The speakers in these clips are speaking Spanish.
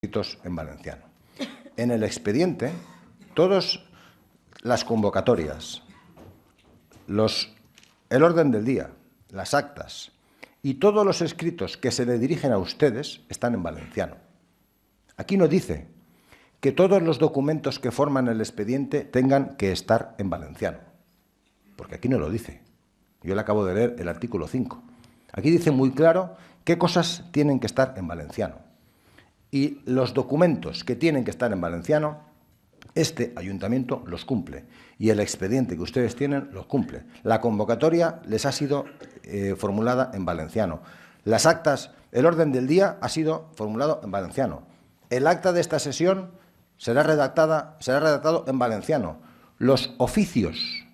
escritos en valenciano. En el expediente, todas las convocatorias, el orden del día, las actas y todos los escritos que se le dirigen a ustedes están en valenciano. Aquí no dice que todos los documentos que forman el expediente tengan que estar en valenciano, porque aquí no lo dice. Yo le acabo de leer el artículo 5. Aquí dice muy claro qué cosas tienen que estar en valenciano. Y los documentos que tienen que estar en valenciano, este ayuntamiento los cumple. Y el expediente que ustedes tienen los cumple. La convocatoria les ha sido formulada en valenciano. Las actas, el orden del día ha sido formulado en valenciano. El acta de esta sesión será redactado en valenciano. Los oficios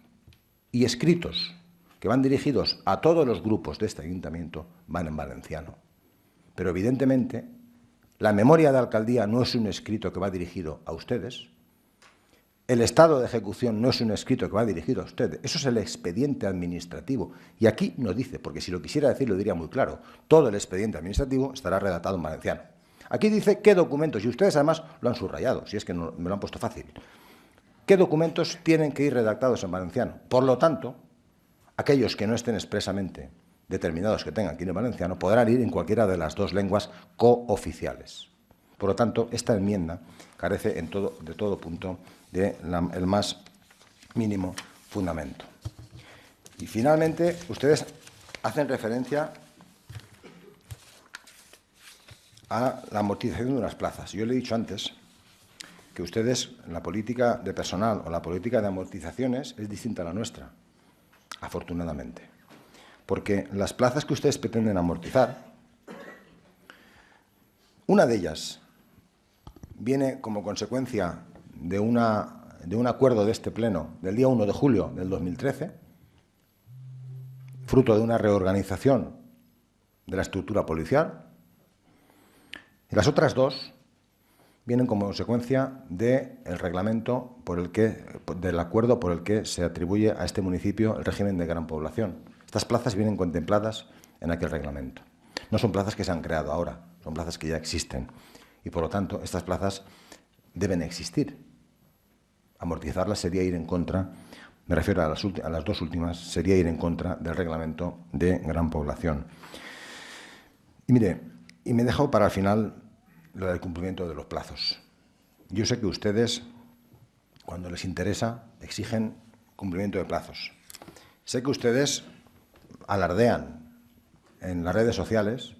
y escritos que van dirigidos a todos los grupos de este ayuntamiento van en valenciano. Pero evidentemente la memoria de alcaldía no es un escrito que va dirigido a ustedes. El estado de ejecución no es un escrito que va dirigido a ustedes. Eso es el expediente administrativo. Y aquí no dice, porque si lo quisiera decir lo diría muy claro, todo el expediente administrativo estará redactado en valenciano. Aquí dice qué documentos, y ustedes además lo han subrayado, si es que no, me lo han puesto fácil. ¿Qué documentos tienen que ir redactados en valenciano? Por lo tanto, aquellos que no estén expresamente determinados que tengan que ir en valenciano podrán ir en cualquiera de las dos lenguas cooficiales. Por lo tanto, esta enmienda carece de todo punto del más mínimo fundamento. Y finalmente, ustedes hacen referencia a la amortización de unas plazas. Yo le he dicho antes que ustedes, la política de personal o la política de amortizaciones es distinta a la nuestra, afortunadamente. Porque las plazas que ustedes pretenden amortizar, una de ellas viene como consecuencia de un acuerdo de este Pleno del día 1 de julio del 2013, fruto de una reorganización de la estructura policial, y las otras dos vienen como consecuencia del reglamento del acuerdo por el que se atribuye a este municipio el régimen de gran población. Estas plazas vienen contempladas en aquel reglamento. No son plazas que se han creado ahora, son plazas que ya existen. Y, por lo tanto, estas plazas deben existir. Amortizarlas sería ir en contra, me refiero a las dos últimas, sería ir en contra del reglamento de gran población. Y mire, y me he dejado para el final lo del cumplimiento de los plazos. Yo sé que ustedes, cuando les interesa, exigen cumplimiento de plazos. Sé que ustedes alardean en las redes sociales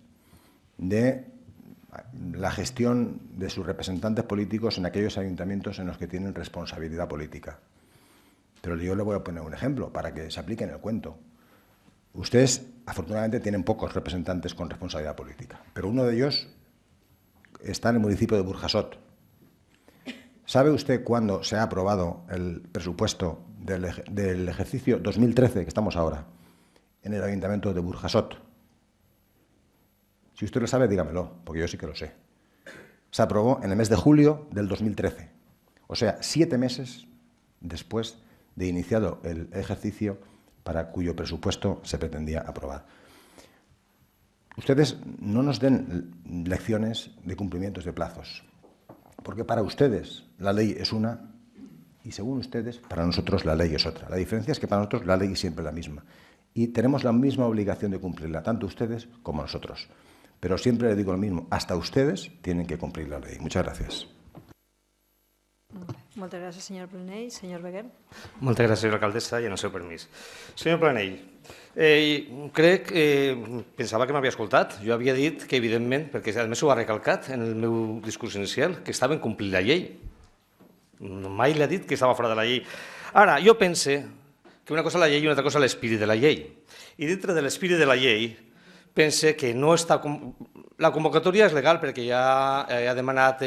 de la gestión de sus representantes políticos en aquellos ayuntamientos en los que tienen responsabilidad política. Pero yo le voy a poner un ejemplo para que se aplique en el cuento. Ustedes, afortunadamente, tienen pocos representantes con responsabilidad política, pero uno de ellos está en el municipio de Burjasot. ¿Sabe usted cuándo se ha aprobado el presupuesto del ejercicio 2013, que estamos ahora, en el ayuntamiento de Burjasot? Si usted lo sabe, dígamelo, porque yo sí que lo sé. Se aprobó en el mes de julio del 2013, o sea, 7 meses después de iniciado el ejercicio para cuyo presupuesto se pretendía aprobar. Ustedes no nos den lecciones de cumplimientos de plazos, porque para ustedes la ley es una y según ustedes, para nosotros la ley es otra. La diferencia es que para nosotros la ley es siempre la misma y tenemos la misma obligación de cumplirla, tanto ustedes como nosotros. Pero siempre le digo lo mismo, hasta ustedes tienen que cumplir la ley. Muchas gracias. Moltes gràcies, senyor Planell. Senyor Beguer. Moltes gràcies, senyora alcaldessa, i en el seu permís. Senyor Planell, crec que pensava que m'havia escoltat. Jo havia dit que, evidentment, perquè a més ho ha recalcat en el meu discurs inicial, que estaven complint la llei. Mai l'ha dit que estava fora de la llei. Ara, jo pense que una cosa és la llei i una altra cosa és l'espírit de la llei. I dintre de l'espírit de la llei, pense que no està... La convocatòria és legal perquè ja ha demanat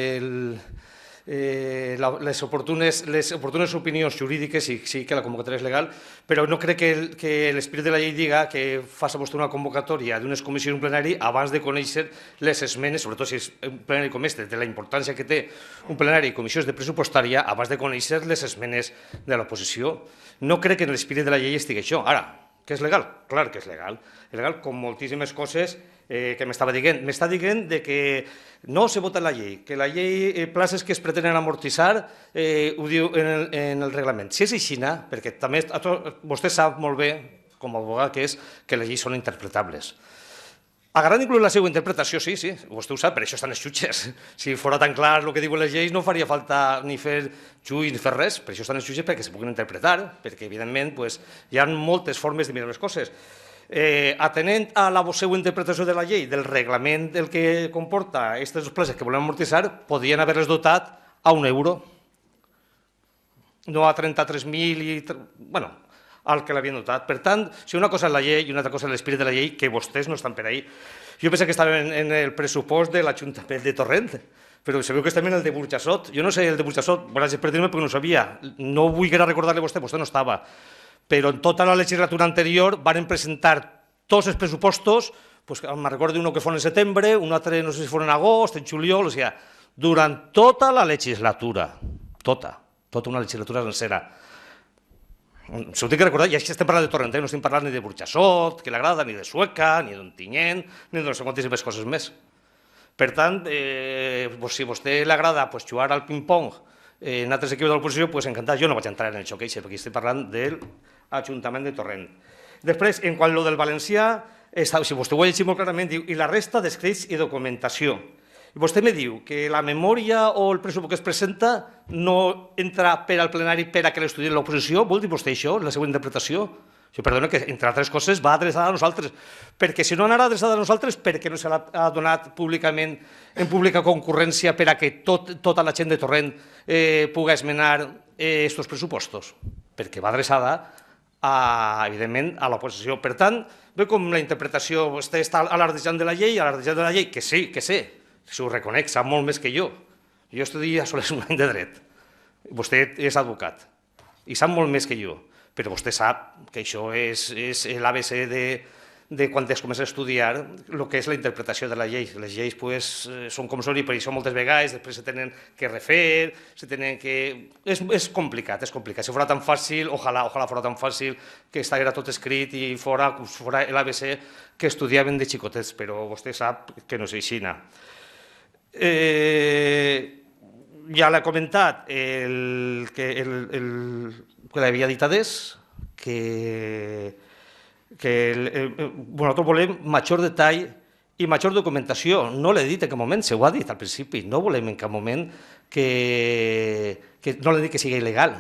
les oportunes opinions jurídiques i sí que la convocatòria és legal, però no crec que l'espírit de la llei diga que faci vostè una convocatòria d'unes comissions en un plenari abans de conèixer les esmenes, sobretot si és un plenari com este, de la importància que té un plenari i comissions de pressupostària, abans de conèixer les esmenes de l'oposició. No crec que en l'espírit de la llei estigui això. Ara, que és legal? Clar que és legal. És legal com moltíssimes coses que m'estava dient? M'està dient que no se vota la llei, que la llei, places que es pretenen amortitzar, ho diu en el reglament. Si és així, perquè també vostè sap molt bé, com a abogat que és, que les lleis són interpretables. Agarrant inclús la seva interpretació, sí, vostè ho sap, per això estan els jutges. Si fos tan clar el que diuen les lleis, no faria falta ni fer juí ni fer res, per això estan els jutges perquè se puguin interpretar, perquè evidentment hi ha moltes formes de mirar les coses. Atenent a la seva interpretació de la llei, del reglament del que comporta aquestes places que volem amortitzar, podien haver-les dotat a €1, no a 33.000 i... bueno, al que l'havien dotat. Per tant, si una cosa és la llei i una altra cosa és l'esperit de la llei, que vostès no estan per ahí. Jo pensé que estaven en el pressupost de l'Ajuntament de Torrent, però sabeu que estem en el de Burjassot. Jo no sé el de Burjassot, gràcies per dir-me perquè no ho sabia. No vull recordar-li a vostè no estava. Però en tota la legislatura anterior van presentar tots els pressupostos, me'n recordo un que fos en setembre, un altre no sé si fos en agost, en juliol, o sigui, durant tota la legislatura, tota una legislatura sencera. S'ho tinc que recordar, i així estem parlant de Torrent, no estem parlant ni de Burjassot, que l'agrada, ni de Sueca, ni d'Ontinyent, ni de no sé quantes coses més. Per tant, si a vostè l'agrada jugar al ping-pong en altres equips de l'oposició, encantat, jo no vaig entrar en el xoc, perquè estic parlant de l'Ajuntament de Torrent. Després, en quant a lo del valencià, si vostè ho ha llegit molt clarament, diu, i la resta d'escrits i documentació. Vostè me diu que la memòria o el pressupost que es presenta no entra per al plenari per a que l'estudi l'oposició? Vol dir vostè això, la seva interpretació? Perdona, que entre altres coses va adreçada a nosaltres, perquè si no anarà adreçada a nosaltres, per què no se l'ha donat públicament en pública concurrència per a que tota la gent de Torrent pugui esmenar aquests pressupostos? Perquè va adreçada, evidentment, a l'oposició. Per tant, ve com la interpretació, vostè està alardejant de la llei, que sí, que sé, si ho reconec, sap molt més que jo. Jo estudio sols un any de dret. Vostè és advocat i sap molt més que jo, però vostè sap que això és l'ABC de quan es comença a estudiar el que és la interpretació de la llei. Les lleis són com són i per això moltes vegades després se tenen que refer, se tenen que... És complicat, és complicat. Si fos tan fàcil, ojalà fos tan fàcil que estigués tot escrit i fos l'ABC que estudiaven de xicotets, però vostè sap que no és així. Ja l'ha comentat el que l'havia dit adés, que nosaltres volem major detall i major documentació. No l'he dit en cap moment, se ho ha dit al principi, no volem en cap moment no l'he dit que sigui il·legal.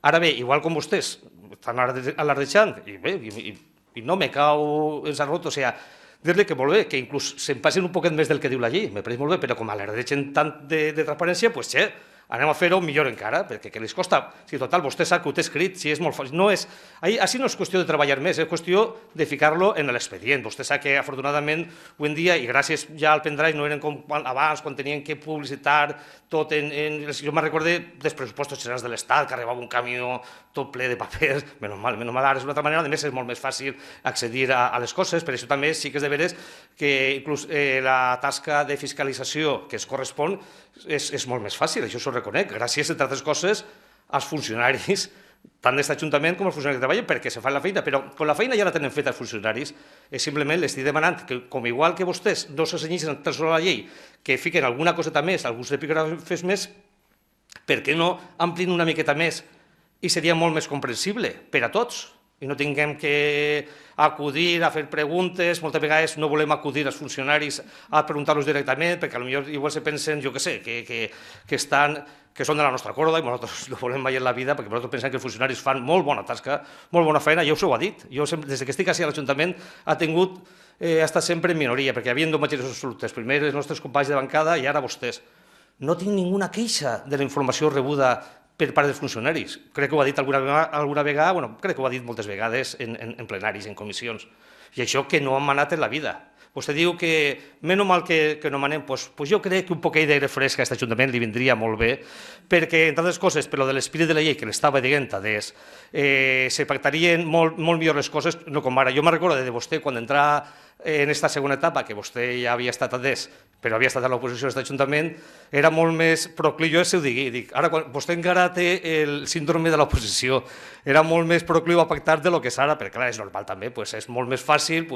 Ara bé, igual com vostès estan alardejant, i no me cau en sarrot, o sigui, dir-li que molt bé, que inclús se'n passin un poquet més del que diu la llei, me pareix molt bé, però com alardegen tant de transparència, doncs anem a fer-ho millor encara, perquè què li costa? Si total, vostè sap que ho té escrit, si és molt fàcil. Així no és qüestió de treballar més, és qüestió de ficar-lo en l'expedient. Vostè sap que, afortunadament, avui en dia, i gràcies ja al pendrive, no eren com abans, quan tenien que publicitar tot jo me'n recordé dels pressupostos generals de l'Estat, que arribava un camió tot ple de papers, menys mal, ara és una altra manera, a més és molt més fàcil accedir a les coses, per això també sí que és de veres que inclús la tasca de fiscalització que es correspon és molt més fàcil, això s'ho reconec, gràcies, entre altres coses, als funcionaris, tant d'aquest Ajuntament com als funcionaris que treballen, perquè se fan la feina, però quan la feina ja la tenen feta els funcionaris, simplement les estic demanant que, com igual que vostès no se cenyeixen tan sols a la llei, que fiquen alguna coseta més, alguns epígrafes més, per què no amplien una miqueta més i seria molt més comprensible per a tots, i no tinguem que acudir a fer preguntes, moltes vegades no volem acudir als funcionaris a preguntar-los directament, perquè potser igual se pensen, jo què sé, que són de la nostra corda i nosaltres no volem mai en la vida, perquè nosaltres pensem que els funcionaris fan molt bona tasca, molt bona feina, ja us ho ha dit. Jo, des que estic així a l'Ajuntament, ha estat sempre en minoria, perquè hi havia dos majories absolutes, primer els nostres companys de bancada i ara vostès. No tinc ninguna queixa de la informació rebuda per part dels funcionaris. Crec que ho ha dit alguna vegada, crec que ho ha dit moltes vegades en plenaris, en comissions. I això que no han manat en la vida. Vostè diu que, menys mal que no manem, doncs jo crec que un poquet d'aire fresc a aquest Ajuntament li vindria molt bé, perquè, entre altres coses, per lo de l'esperit de la llei que l'estava dient adés, se pactarien molt millor les coses, no com ara. Jo me'n recordo de vostè, quan entrà en esta segona etapa, que vostè ja havia estat adés, però havia estat a l'oposició d'aquest Ajuntament, era molt més procliu, jo ho digui, dic, ara vostè encara té el síndrome de l'oposició, era molt més procliu a pactar de lo que és ara, perquè clar, és normal també, és molt més fàcil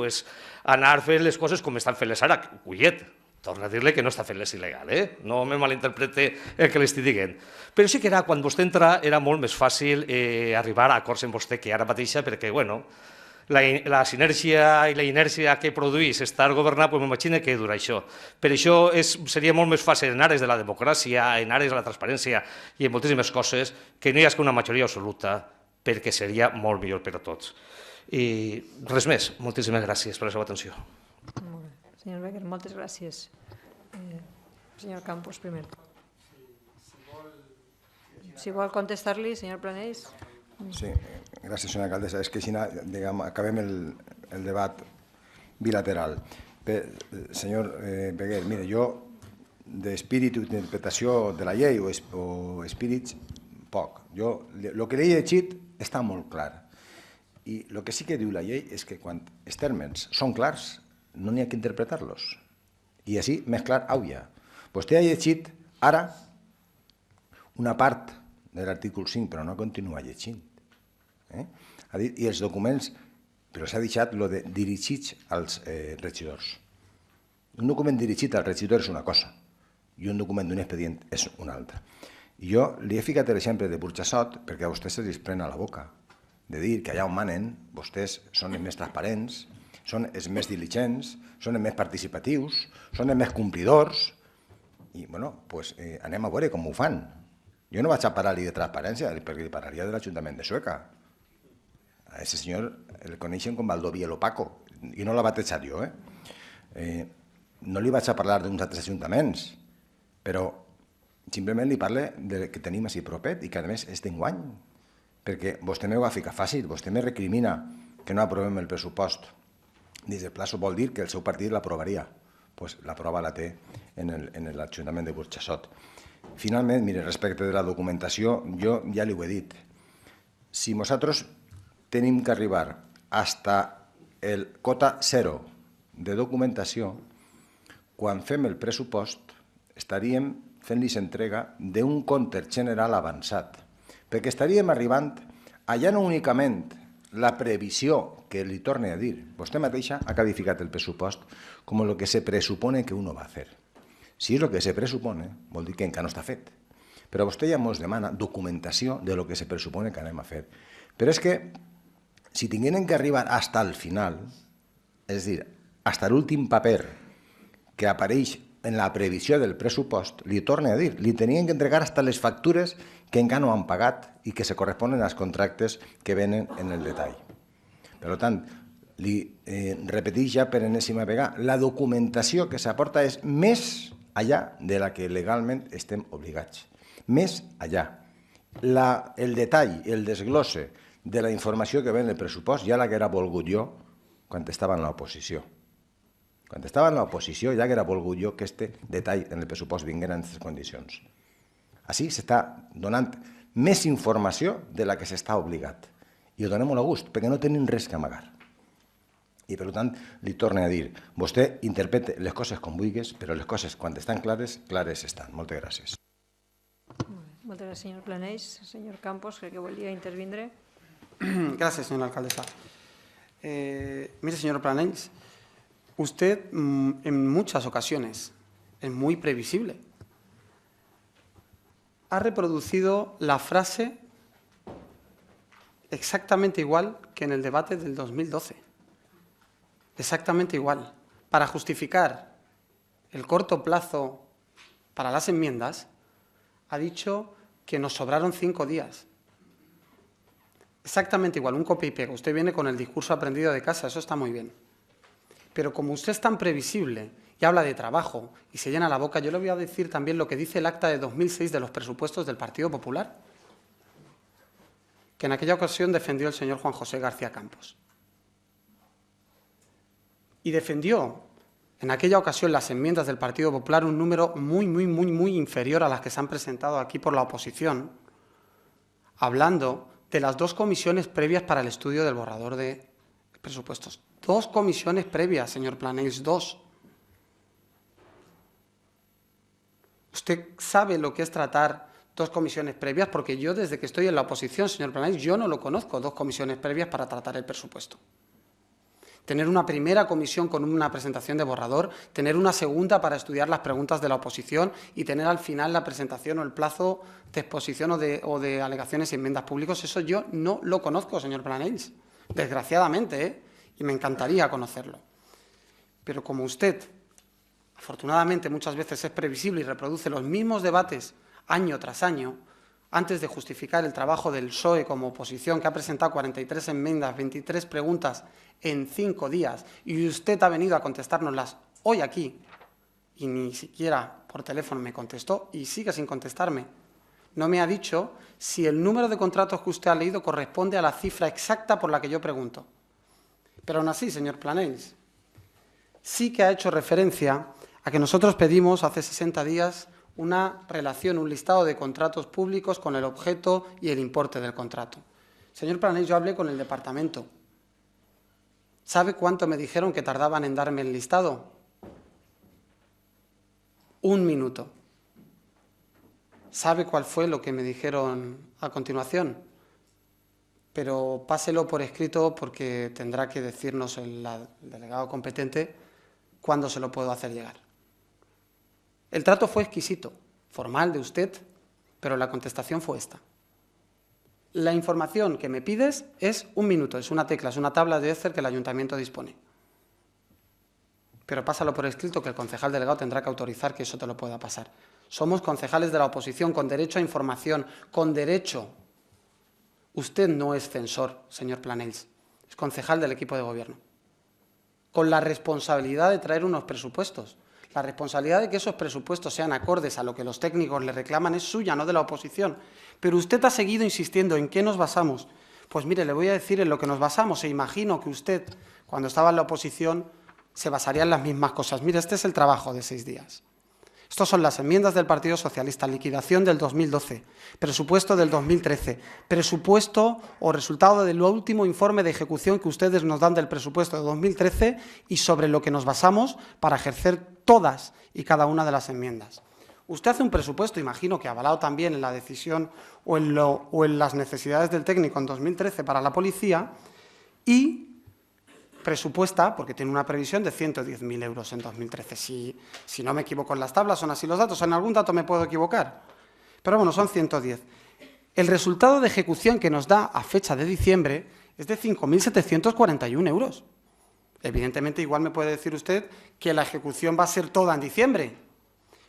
anar fent les coses com estan fent-les ara, cullet. Torna a dir-li que no està fent-les il·legal, no me malinterprete el que li estic dient. Però sí que quan vostè entra era molt més fàcil arribar a acords amb vostè que ara mateixa, perquè, bueno, la sinergia i la inèrcia que produeix estar governat, m'imagino que dura això. Per això seria molt més fàcil en àrees de la democràcia, en àrees de la transparència i en moltíssimes coses que no hi hagi una majoria absoluta, perquè seria molt millor per a tots. I res més, moltíssimes gràcies per la seva atenció. Molt bé. Senyor Becker, moltes gràcies. Senyor Campos, primer. Si vol contestar-li, senyor Planells. Sí, gràcies, senyora alcaldessa. És que així acabem el debat bilateral. Senyor Beguer, mire, jo d'espírit d'interpretació de la llei o espírits, poc. El que l'he llegit està molt clar. I el que sí que diu la llei és que quan els termes són clars, no n'hi ha que interpretar-los. I així, més clar, auia. Vostè ha llegit ara una part de l'artícul 5, però no continua llegint. Ha dit, i els documents, però s'ha deixat el de dirigits als regidors. Un document dirigit al regidor és una cosa i un document d'un expedient és una altra. I jo li he ficat l'exemple de Burjassot perquè a vostès se'ls pren a la boca de dir que allà on manen vostès són els més transparents, són els més diligents, són els més participatius, són els més complidors. I, bueno, doncs anem a veure com ho fan. Jo no vaig a parlar-li de transparència, perquè li parlaria de l'Ajuntament de Sueca. A aquest senyor el coneixen com Valdoví el Opaco, i no l'ha batejat jo. No li vaig a parlar d'uns altres ajuntaments, però simplement li parle del que tenim així propet i que, a més, és d'enguany. Perquè vostè m'ho va ficar fàcil, vostè me recrimina que no aprovem el pressupost. Dins el plaço vol dir que el seu partit l'aprovaria. Doncs la prova la té en l'Ajuntament de Burjassot. Finalment, mire, respecte de la documentació, jo ja li ho he dit. Si nosaltres tenim que arribar fins el cota zero de documentació, quan fem el pressupost estaríem fent-los entrega d'un compte general avançat, perquè estaríem arribant allà no únicament la previsió que li torne a dir. Vostè mateixa ha calificat el pressupost com el que se presupone que uno va a hacer. Si és el que se presupone, vol dir que encara no està fet. Però vostè ja ens demana documentació de lo que se presupone que anem a fer. Però és que, si tingueren que arribar fins al final, és a dir, fins l'últim paper que apareix en la previsió del pressupost, li torne a dir, li tenien que entregar fins les factures que encara no han pagat i que se corresponen als contractes que venen en el detall. Per tant, li repeteix ja per enèsima vegada, la documentació que s'aporta és més allà de la que legalment estem obligats. Més allà. El detall, el desglosse de la informació que ve en el pressupost ja l'haguera volgut jo quan estava en l'oposició. Quan estava en l'oposició ja haguera volgut jo que aquest detall en el pressupost vinguera en aquestes condicions. Així s'està donant més informació de la que s'està obligat. I ho donem molt a gust, perquè no tenim res que amagar. I, per tant, li torno a dir, vostè interprete les coses com vulguis, però les coses, quan estan clares, clares estan. Moltes gràcies. Moltes gràcies, senyor Planells. Senyor Campos, crec que volia intervindre. Gracias, señora alcaldesa. Mire, señor Planells, usted en muchas ocasiones es muy previsible. Ha reproducido la frase exactamente igual que en el debate del 2012. Exactamente igual. Para justificar el corto plazo para las enmiendas, ha dicho que nos sobraron 5 días. Exactamente igual, un copia y pega. Usted viene con el discurso aprendido de casa, eso está muy bien. Pero como usted es tan previsible y habla de trabajo y se llena la boca, yo le voy a decir también lo que dice el acta de 2006 de los presupuestos del Partido Popular, que en aquella ocasión defendió el señor Juan José García Campos. Y defendió en aquella ocasión las enmiendas del Partido Popular un número muy inferior a las que se han presentado aquí por la oposición, hablando de las 2 comisiones previas para el estudio del borrador de presupuestos. 2 comisiones previas, señor Planells, 2. Usted sabe lo que es tratar 2 comisiones previas, porque yo desde que estoy en la oposición, señor Planells, yo no lo conozco, 2 comisiones previas para tratar el presupuesto. Tener una primera comisión con una presentación de borrador, tener una segunda para estudiar las preguntas de la oposición y tener al final la presentación o el plazo de exposición o de alegaciones y enmiendas públicos, eso yo no lo conozco, señor Planells, desgraciadamente, ¿eh? Y me encantaría conocerlo. Pero como usted, afortunadamente, muchas veces es previsible y reproduce los mismos debates año tras año, antes de justificar el trabajo del PSOE como oposición, que ha presentado 43 enmiendas, 23 preguntas en 5 días, y usted ha venido a contestárnoslas hoy aquí, y ni siquiera por teléfono me contestó, y sigue sin contestarme. No me ha dicho si el número de contratos que usted ha leído corresponde a la cifra exacta por la que yo pregunto. Pero aún así, señor Planells, sí que ha hecho referencia a que nosotros pedimos hace 60 días una relación, un listado de contratos públicos con el objeto y el importe del contrato. Señor Planells, yo hablé con el departamento. ¿Sabe cuánto me dijeron que tardaban en darme el listado? 1 minuto. ¿Sabe cuál fue lo que me dijeron a continuación? Pero páselo por escrito porque tendrá que decirnos el delegado competente cuándo se lo puedo hacer llegar. El trato fue exquisito, formal de usted, pero la contestación fue esta. La información que me pides es 1 minuto, es una tecla, es una tabla de Excel que el ayuntamiento dispone. Pero pásalo por escrito que el concejal delegado tendrá que autorizar que eso te lo pueda pasar. Somos concejales de la oposición con derecho a información, con derecho. Usted no es censor, señor Planells, es concejal del equipo de gobierno, con la responsabilidad de traer unos presupuestos. La responsabilidad de que esos presupuestos sean acordes a lo que los técnicos le reclaman es suya, no de la oposición. Pero usted ha seguido insistiendo en qué nos basamos. Pues mire, le voy a decir en lo que nos basamos e imagino que usted, cuando estaba en la oposición, se basaría en las mismas cosas. Mire, este es el trabajo de 6 días. Estos son las enmiendas del Partido Socialista, liquidación del 2012, presupuesto del 2013, presupuesto o resultado del último informe de ejecución que ustedes nos dan del presupuesto de 2013 y sobre lo que nos basamos para ejercer todas y cada una de las enmiendas. Usted hace un presupuesto, imagino que avalado también en la decisión o en las necesidades del técnico en 2013 para la policía y presupuesta, porque tiene una previsión de 110.000 euros en 2013. Si no me equivoco en las tablas, son así los datos. En algún dato me puedo equivocar, pero bueno, son 110. El resultado de ejecución que nos da a fecha de diciembre es de 5.741 euros. Evidentemente, igual me puede decir usted que la ejecución va a ser toda en diciembre,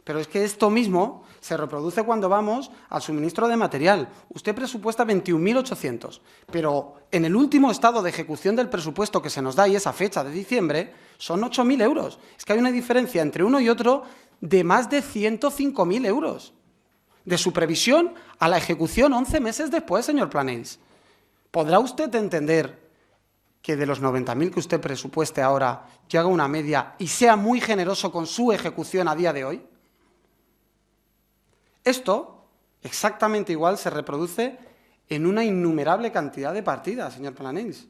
pero es que esto mismo se reproduce cuando vamos al suministro de material. Usted presupuesta 21.800, pero en el último estado de ejecución del presupuesto que se nos da, y esa fecha de diciembre, son 8.000 euros. Es que hay una diferencia entre uno y otro de más de 105.000 euros. De su previsión a la ejecución 11 meses después, señor Planells. ¿Podrá usted entender que de los 90.000 que usted presupueste ahora, yo haga una media y sea muy generoso con su ejecución a día de hoy? Esto, exactamente igual, se reproduce en una innumerable cantidad de partidas, señor Planells.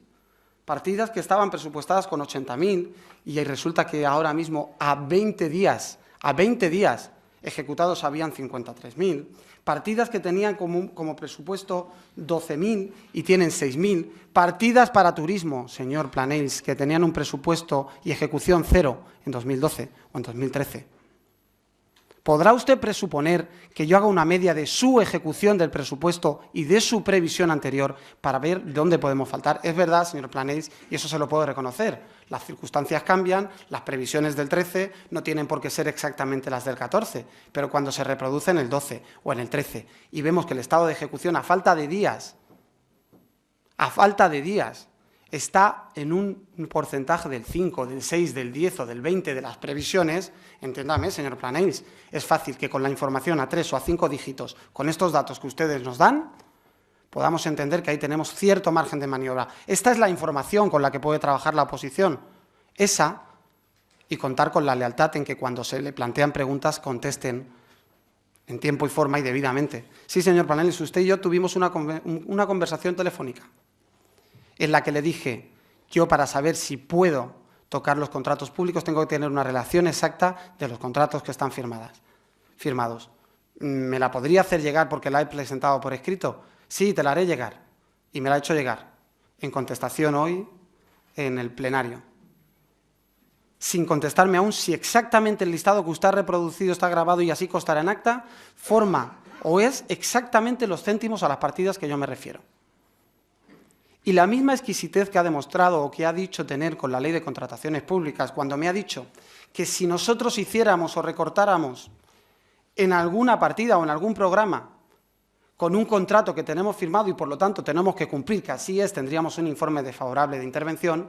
Partidas que estaban presupuestadas con 80.000 y resulta que ahora mismo a 20 días ejecutados habían 53.000. Partidas que tenían como presupuesto 12.000 y tienen 6.000. Partidas para turismo, señor Planells, que tenían un presupuesto y ejecución 0 en 2012 o en 2013. ¿Podrá usted presuponer que yo haga una media de su ejecución del presupuesto y de su previsión anterior para ver dónde podemos faltar? Es verdad, señor Planells, y eso se lo puedo reconocer. Las circunstancias cambian, las previsiones del 13 no tienen por qué ser exactamente las del 14, pero cuando se reproduce en el 12 o en el 13 y vemos que el estado de ejecución a falta de días, está en un porcentaje del 5, del 6, del 10 o del 20 de las previsiones, entiéndame, señor Planells, es fácil que con la información a 3 o a 5 dígitos, con estos datos que ustedes nos dan, podamos entender que ahí tenemos cierto margen de maniobra. Esta es la información con la que puede trabajar la oposición. Esa, y contar con la lealtad en que cuando se le plantean preguntas contesten en tiempo y forma y debidamente. Sí, señor Planells, usted y yo tuvimos una conversación telefónica en la que le dije, Yo, para saber si puedo tocar los contratos públicos, tengo que tener una relación exacta de los contratos que están firmados. ¿Me la podría hacer llegar porque la he presentado por escrito? Sí, te la haré llegar. Y me la he hecho llegar en contestación hoy en el plenario. Sin contestarme aún si exactamente el listado que usted ha reproducido está grabado y así constará en acta, forma o es exactamente los céntimos a las partidas que yo me refiero. Y la misma exquisitez que ha demostrado o que ha dicho tener con la Ley de Contrataciones Públicas, cuando me ha dicho que si nosotros hiciéramos o recortáramos en alguna partida o en algún programa con un contrato que tenemos firmado y por lo tanto tenemos que cumplir, que así es, tendríamos un informe desfavorable de intervención,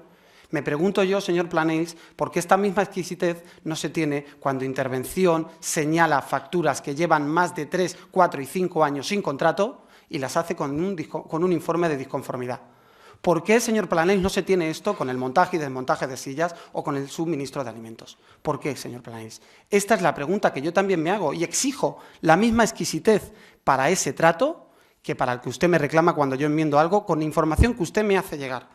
me pregunto yo, señor Planells, por qué esta misma exquisitez no se tiene cuando intervención señala facturas que llevan más de 3, 4 y 5 años sin contrato y las hace con un informe de disconformidad. ¿Por qué, señor Planells, no se tiene esto con el montaje y desmontaje de sillas o con el suministro de alimentos? ¿Por qué, señor Planells? Esta es la pregunta que yo también me hago y exijo la misma exquisitez para ese trato que para el que usted me reclama cuando yo enmiendo algo con información que usted me hace llegar.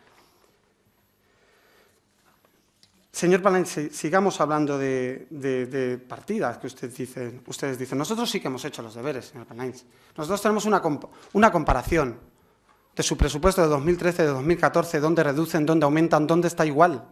Señor Planells, sigamos hablando de partidas que ustedes dicen. Nosotros sí que hemos hecho los deberes, señor Planells. Nosotros tenemos una comparación de su presupuesto de 2013, de 2014, dónde reducen, dónde aumentan, dónde está igual.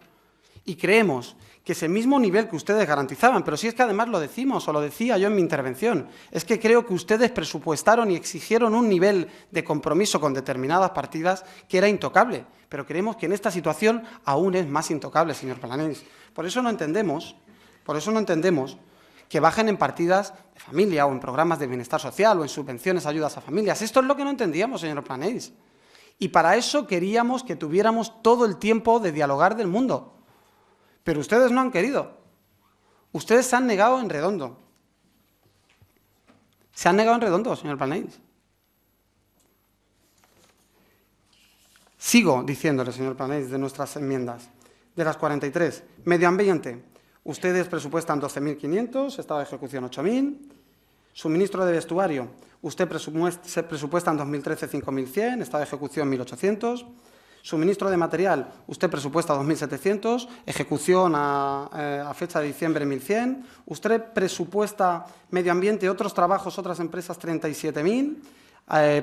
Y creemos que ese mismo nivel que ustedes garantizaban, pero si es que además lo decimos, o lo decía yo en mi intervención, es que creo que ustedes presupuestaron y exigieron un nivel de compromiso con determinadas partidas que era intocable, pero creemos que en esta situación aún es más intocable, señor Planells. Por eso no entendemos que bajen en partidas de familia o en programas de bienestar social o en subvenciones, ayudas a familias. Esto es lo que no entendíamos, señor Planells. Y para eso queríamos que tuviéramos todo el tiempo de dialogar del mundo. Pero ustedes no han querido. Ustedes se han negado en redondo. Se han negado en redondo, señor Planells. Sigo diciéndole, señor Planells, de nuestras enmiendas. De las 43, medio ambiente. Ustedes presupuestan 12.500, estado de ejecución 8.000. Suministro de vestuario. Usted presupuesta en 2013 5.100, estado de ejecución 1.800. Suministro de material, usted presupuesta 2.700, ejecución a fecha de diciembre 1.100. Usted presupuesta medio ambiente, otros trabajos, otras empresas 37.000.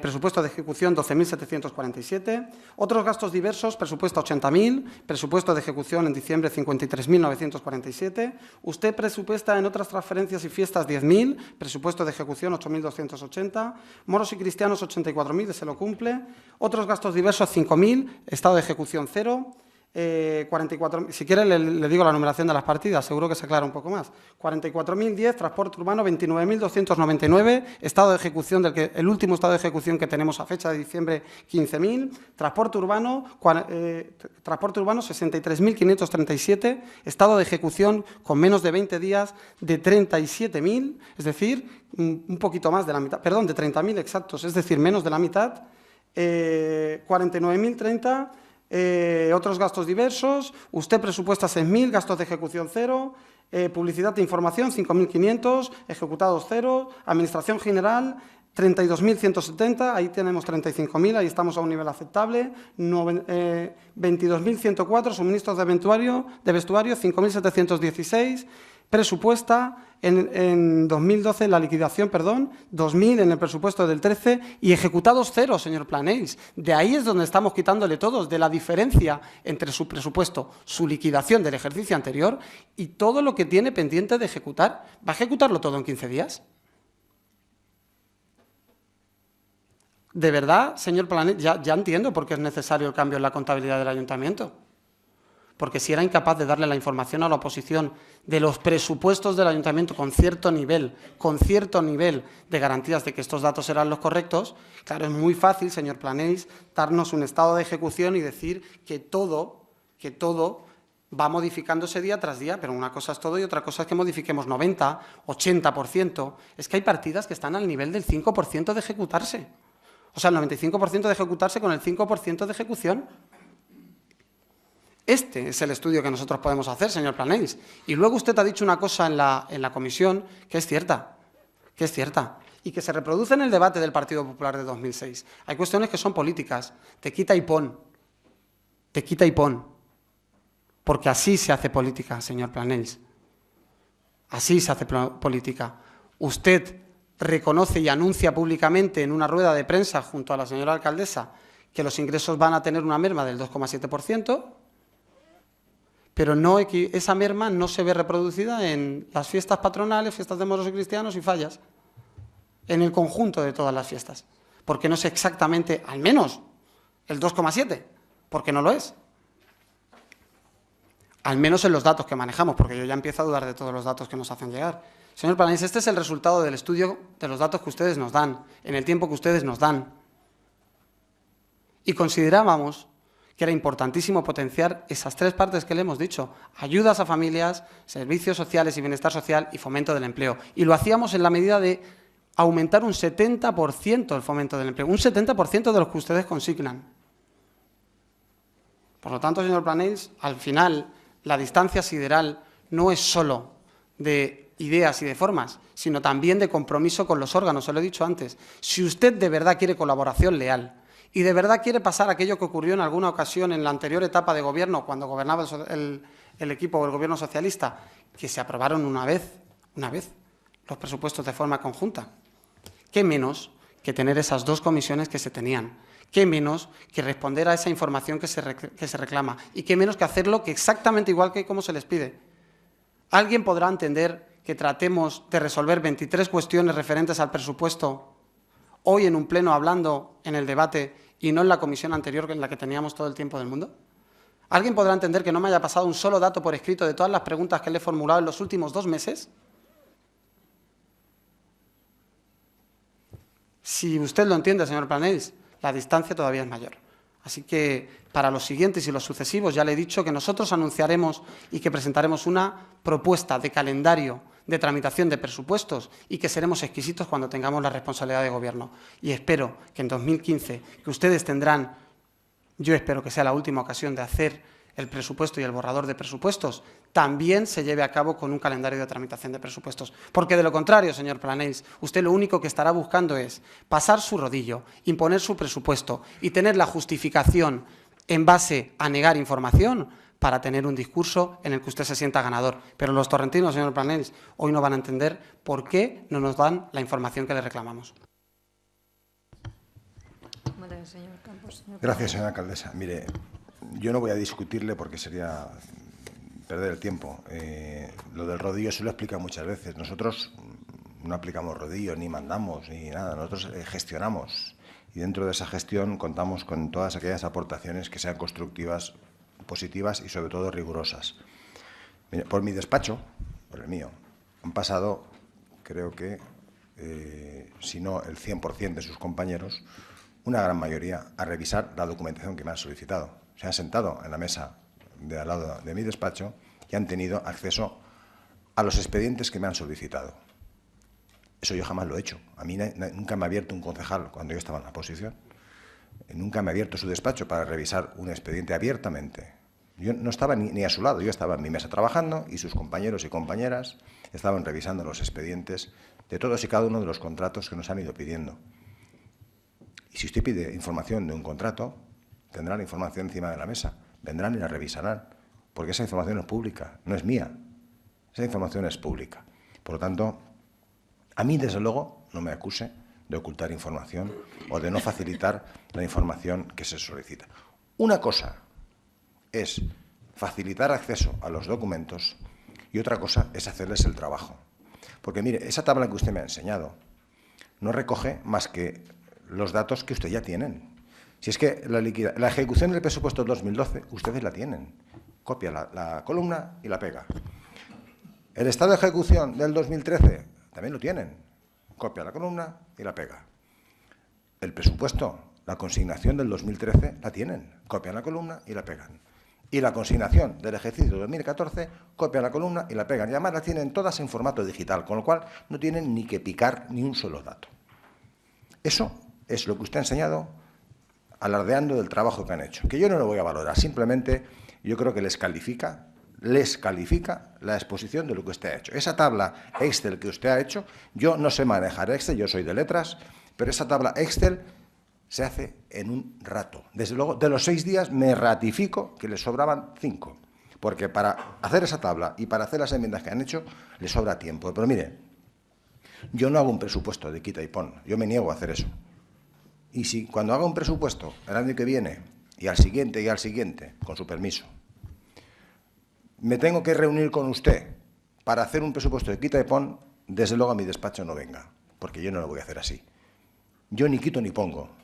Presupuesto de ejecución 12.747, otros gastos diversos, presupuesto 80.000, presupuesto de ejecución en diciembre 53.947, usted presupuesta en otras transferencias y fiestas 10.000, presupuesto de ejecución 8.280, moros y cristianos 84.000, se lo cumple, otros gastos diversos 5.000, estado de ejecución 0, 44, si quiere le digo la numeración de las partidas, seguro que se aclara un poco más. 44.010, transporte urbano 29.299, estado de ejecución el último estado de ejecución que tenemos a fecha de diciembre 15.000, transporte urbano 63.537, estado de ejecución con menos de 20 días de 37.000, es decir, un poquito más de la mitad, perdón, de 30.000 exactos, es decir, menos de la mitad, 49.030. Otros gastos diversos, usted presupuesta 6.000, gastos de ejecución 0, publicidad de información 5.500, ejecutados 0, administración general 32.170, ahí tenemos 35.000, ahí estamos a un nivel aceptable, 22.104, suministros de vestuario 5.716, presupuesta en 2012 la liquidación, 2.000 en el presupuesto del 13 y ejecutados 0, señor Planells. De ahí es donde estamos quitándole todos, de la diferencia entre su presupuesto, su liquidación del ejercicio anterior y todo lo que tiene pendiente de ejecutar. ¿Va a ejecutarlo todo en 15 días? De verdad, señor Planells, ya entiendo por qué es necesario el cambio en la contabilidad del ayuntamiento. Porque si era incapaz de darle la información a la oposición de los presupuestos del ayuntamiento con cierto nivel de garantías de que estos datos eran los correctos, claro, es muy fácil, señor Planells, darnos un estado de ejecución y decir que todo va modificándose día tras día, pero una cosa es todo y otra cosa es que modifiquemos 90, 80%. Es que hay partidas que están al nivel del 5% de ejecutarse. O sea, el 95% de ejecutarse con el 5% de ejecución. Este es el estudio que nosotros podemos hacer, señor Planells. Y luego usted ha dicho una cosa en la comisión que es cierta, y que se reproduce en el debate del Partido Popular de 2006. Hay cuestiones que son políticas, te quita y pon. Porque así se hace política, señor Planells. Así se hace política. Usted reconoce y anuncia públicamente en una rueda de prensa junto a la señora alcaldesa que los ingresos van a tener una merma del 2,7%, pero esa merma no se ve reproducida en las fiestas patronales, fiestas de moros y cristianos y fallas, en el conjunto de todas las fiestas, porque no es exactamente, al menos, el 2,7%, porque no lo es. Al menos en los datos que manejamos, porque yo ya empiezo a dudar de todos los datos que nos hacen llegar. Señor Planells, este es el resultado del estudio de los datos que ustedes nos dan, en el tiempo que ustedes nos dan. Y considerábamos que era importantísimo potenciar esas tres partes que le hemos dicho: ayudas a familias, servicios sociales y bienestar social y fomento del empleo. Y lo hacíamos en la medida de aumentar un 70% el fomento del empleo, un 70% de los que ustedes consignan. Por lo tanto, señor Planells, al final la distancia sideral no es solo de ideas y de formas, sino también de compromiso con los órganos, se lo he dicho antes. Si usted de verdad quiere colaboración leal y de verdad quiere pasar aquello que ocurrió en alguna ocasión en la anterior etapa de gobierno, cuando gobernaba el equipo o el gobierno socialista, que se aprobaron una vez los presupuestos de forma conjunta, ¿qué menos que tener esas dos comisiones que se tenían? ¿Qué menos que responder a esa información que se reclama? Y qué menos que hacerlo que exactamente igual que como se les pide. ¿Alguien podrá entender que tratemos de resolver 23 cuestiones referentes al presupuesto hoy en un pleno hablando en el debate y no en la comisión anterior en la que teníamos todo el tiempo del mundo? ¿Alguien podrá entender que no me haya pasado un solo dato por escrito de todas las preguntas que le he formulado en los últimos 2 meses? Si usted lo entiende, señor Planells, la distancia todavía es mayor. Así que para los siguientes y los sucesivos ya le he dicho que nosotros anunciaremos y que presentaremos una propuesta de calendario de tramitación de presupuestos y que seremos exquisitos cuando tengamos la responsabilidad de gobierno. Y espero que en 2015, que ustedes tendrán, yo espero que sea la última ocasión de hacer el presupuesto y el borrador de presupuestos, también se lleve a cabo con un calendario de tramitación de presupuestos. Porque de lo contrario, señor Planells, usted lo único que estará buscando es pasar su rodillo, imponer su presupuesto y tener la justificación en base a negar información para tener un discurso en el que usted se sienta ganador. Pero los torrentinos, señor Planells, hoy no van a entender por qué no nos dan la información que les reclamamos. Señor Campos, señor Gracias, señora alcaldesa. Mire, yo no voy a discutirle porque sería perder el tiempo. Lo del rodillo se lo he explicado muchas veces. Nosotros no aplicamos rodillo, ni mandamos, ni nada. Nosotros gestionamos. Y dentro de esa gestión contamos con todas aquellas aportaciones que sean constructivas, positivas y sobre todo rigurosas. Mire, por mi despacho, por el mío, han pasado, creo que, si no el 100% de sus compañeros, una gran mayoría, a revisar la documentación que me han solicitado. Se han sentado en la mesa de al lado de mi despacho y han tenido acceso a los expedientes que me han solicitado. Eso yo jamás lo he hecho. A mí nunca me ha abierto un concejal cuando yo estaba en la oposición. Nunca me ha abierto su despacho para revisar un expediente abiertamente. Yo no estaba ni a su lado, yo estaba en mi mesa trabajando y sus compañeros y compañeras estaban revisando los expedientes de todos y cada uno de los contratos que nos han ido pidiendo. Y si usted pide información de un contrato, tendrá la información encima de la mesa, vendrán y la revisarán, porque esa información es pública, no es mía, esa información es pública. Por lo tanto, a mí, desde luego, no me acuse de ocultar información o de no facilitar la información que se solicita. Una cosa es facilitar acceso a los documentos y otra cosa es hacerles el trabajo. Porque, mire, esa tabla que usted me ha enseñado no recoge más que los datos que ustedes ya tienen. Si es que la ejecución del presupuesto 2012, ustedes la tienen. Copia la columna y la pega. El estado de ejecución del 2013, también lo tienen. Copia la columna y la pega. El presupuesto, la consignación del 2013, la tienen. Copian la columna y la pegan. Y la consignación del ejercicio 2014, copian la columna y la pegan. Y además la tienen todas en formato digital, con lo cual no tienen ni que picar ni un solo dato. Eso es lo que usted ha enseñado, alardeando del trabajo que han hecho. Que yo no lo voy a valorar, simplemente yo creo que les califica la exposición de lo que usted ha hecho. Esa tabla Excel que usted ha hecho, yo no sé manejar Excel, yo soy de letras, pero esa tabla Excel se hace en un rato. Desde luego, de los 6 días me ratifico que le sobraban 5, porque para hacer esa tabla y para hacer las enmiendas que han hecho, les sobra tiempo. Pero mire, yo no hago un presupuesto de quita y pon, yo me niego a hacer eso. Y si cuando haga un presupuesto el año que viene, y al siguiente, con su permiso, me tengo que reunir con usted para hacer un presupuesto de quita y pon, desde luego a mi despacho no venga, porque yo no lo voy a hacer así. Yo ni quito ni pongo.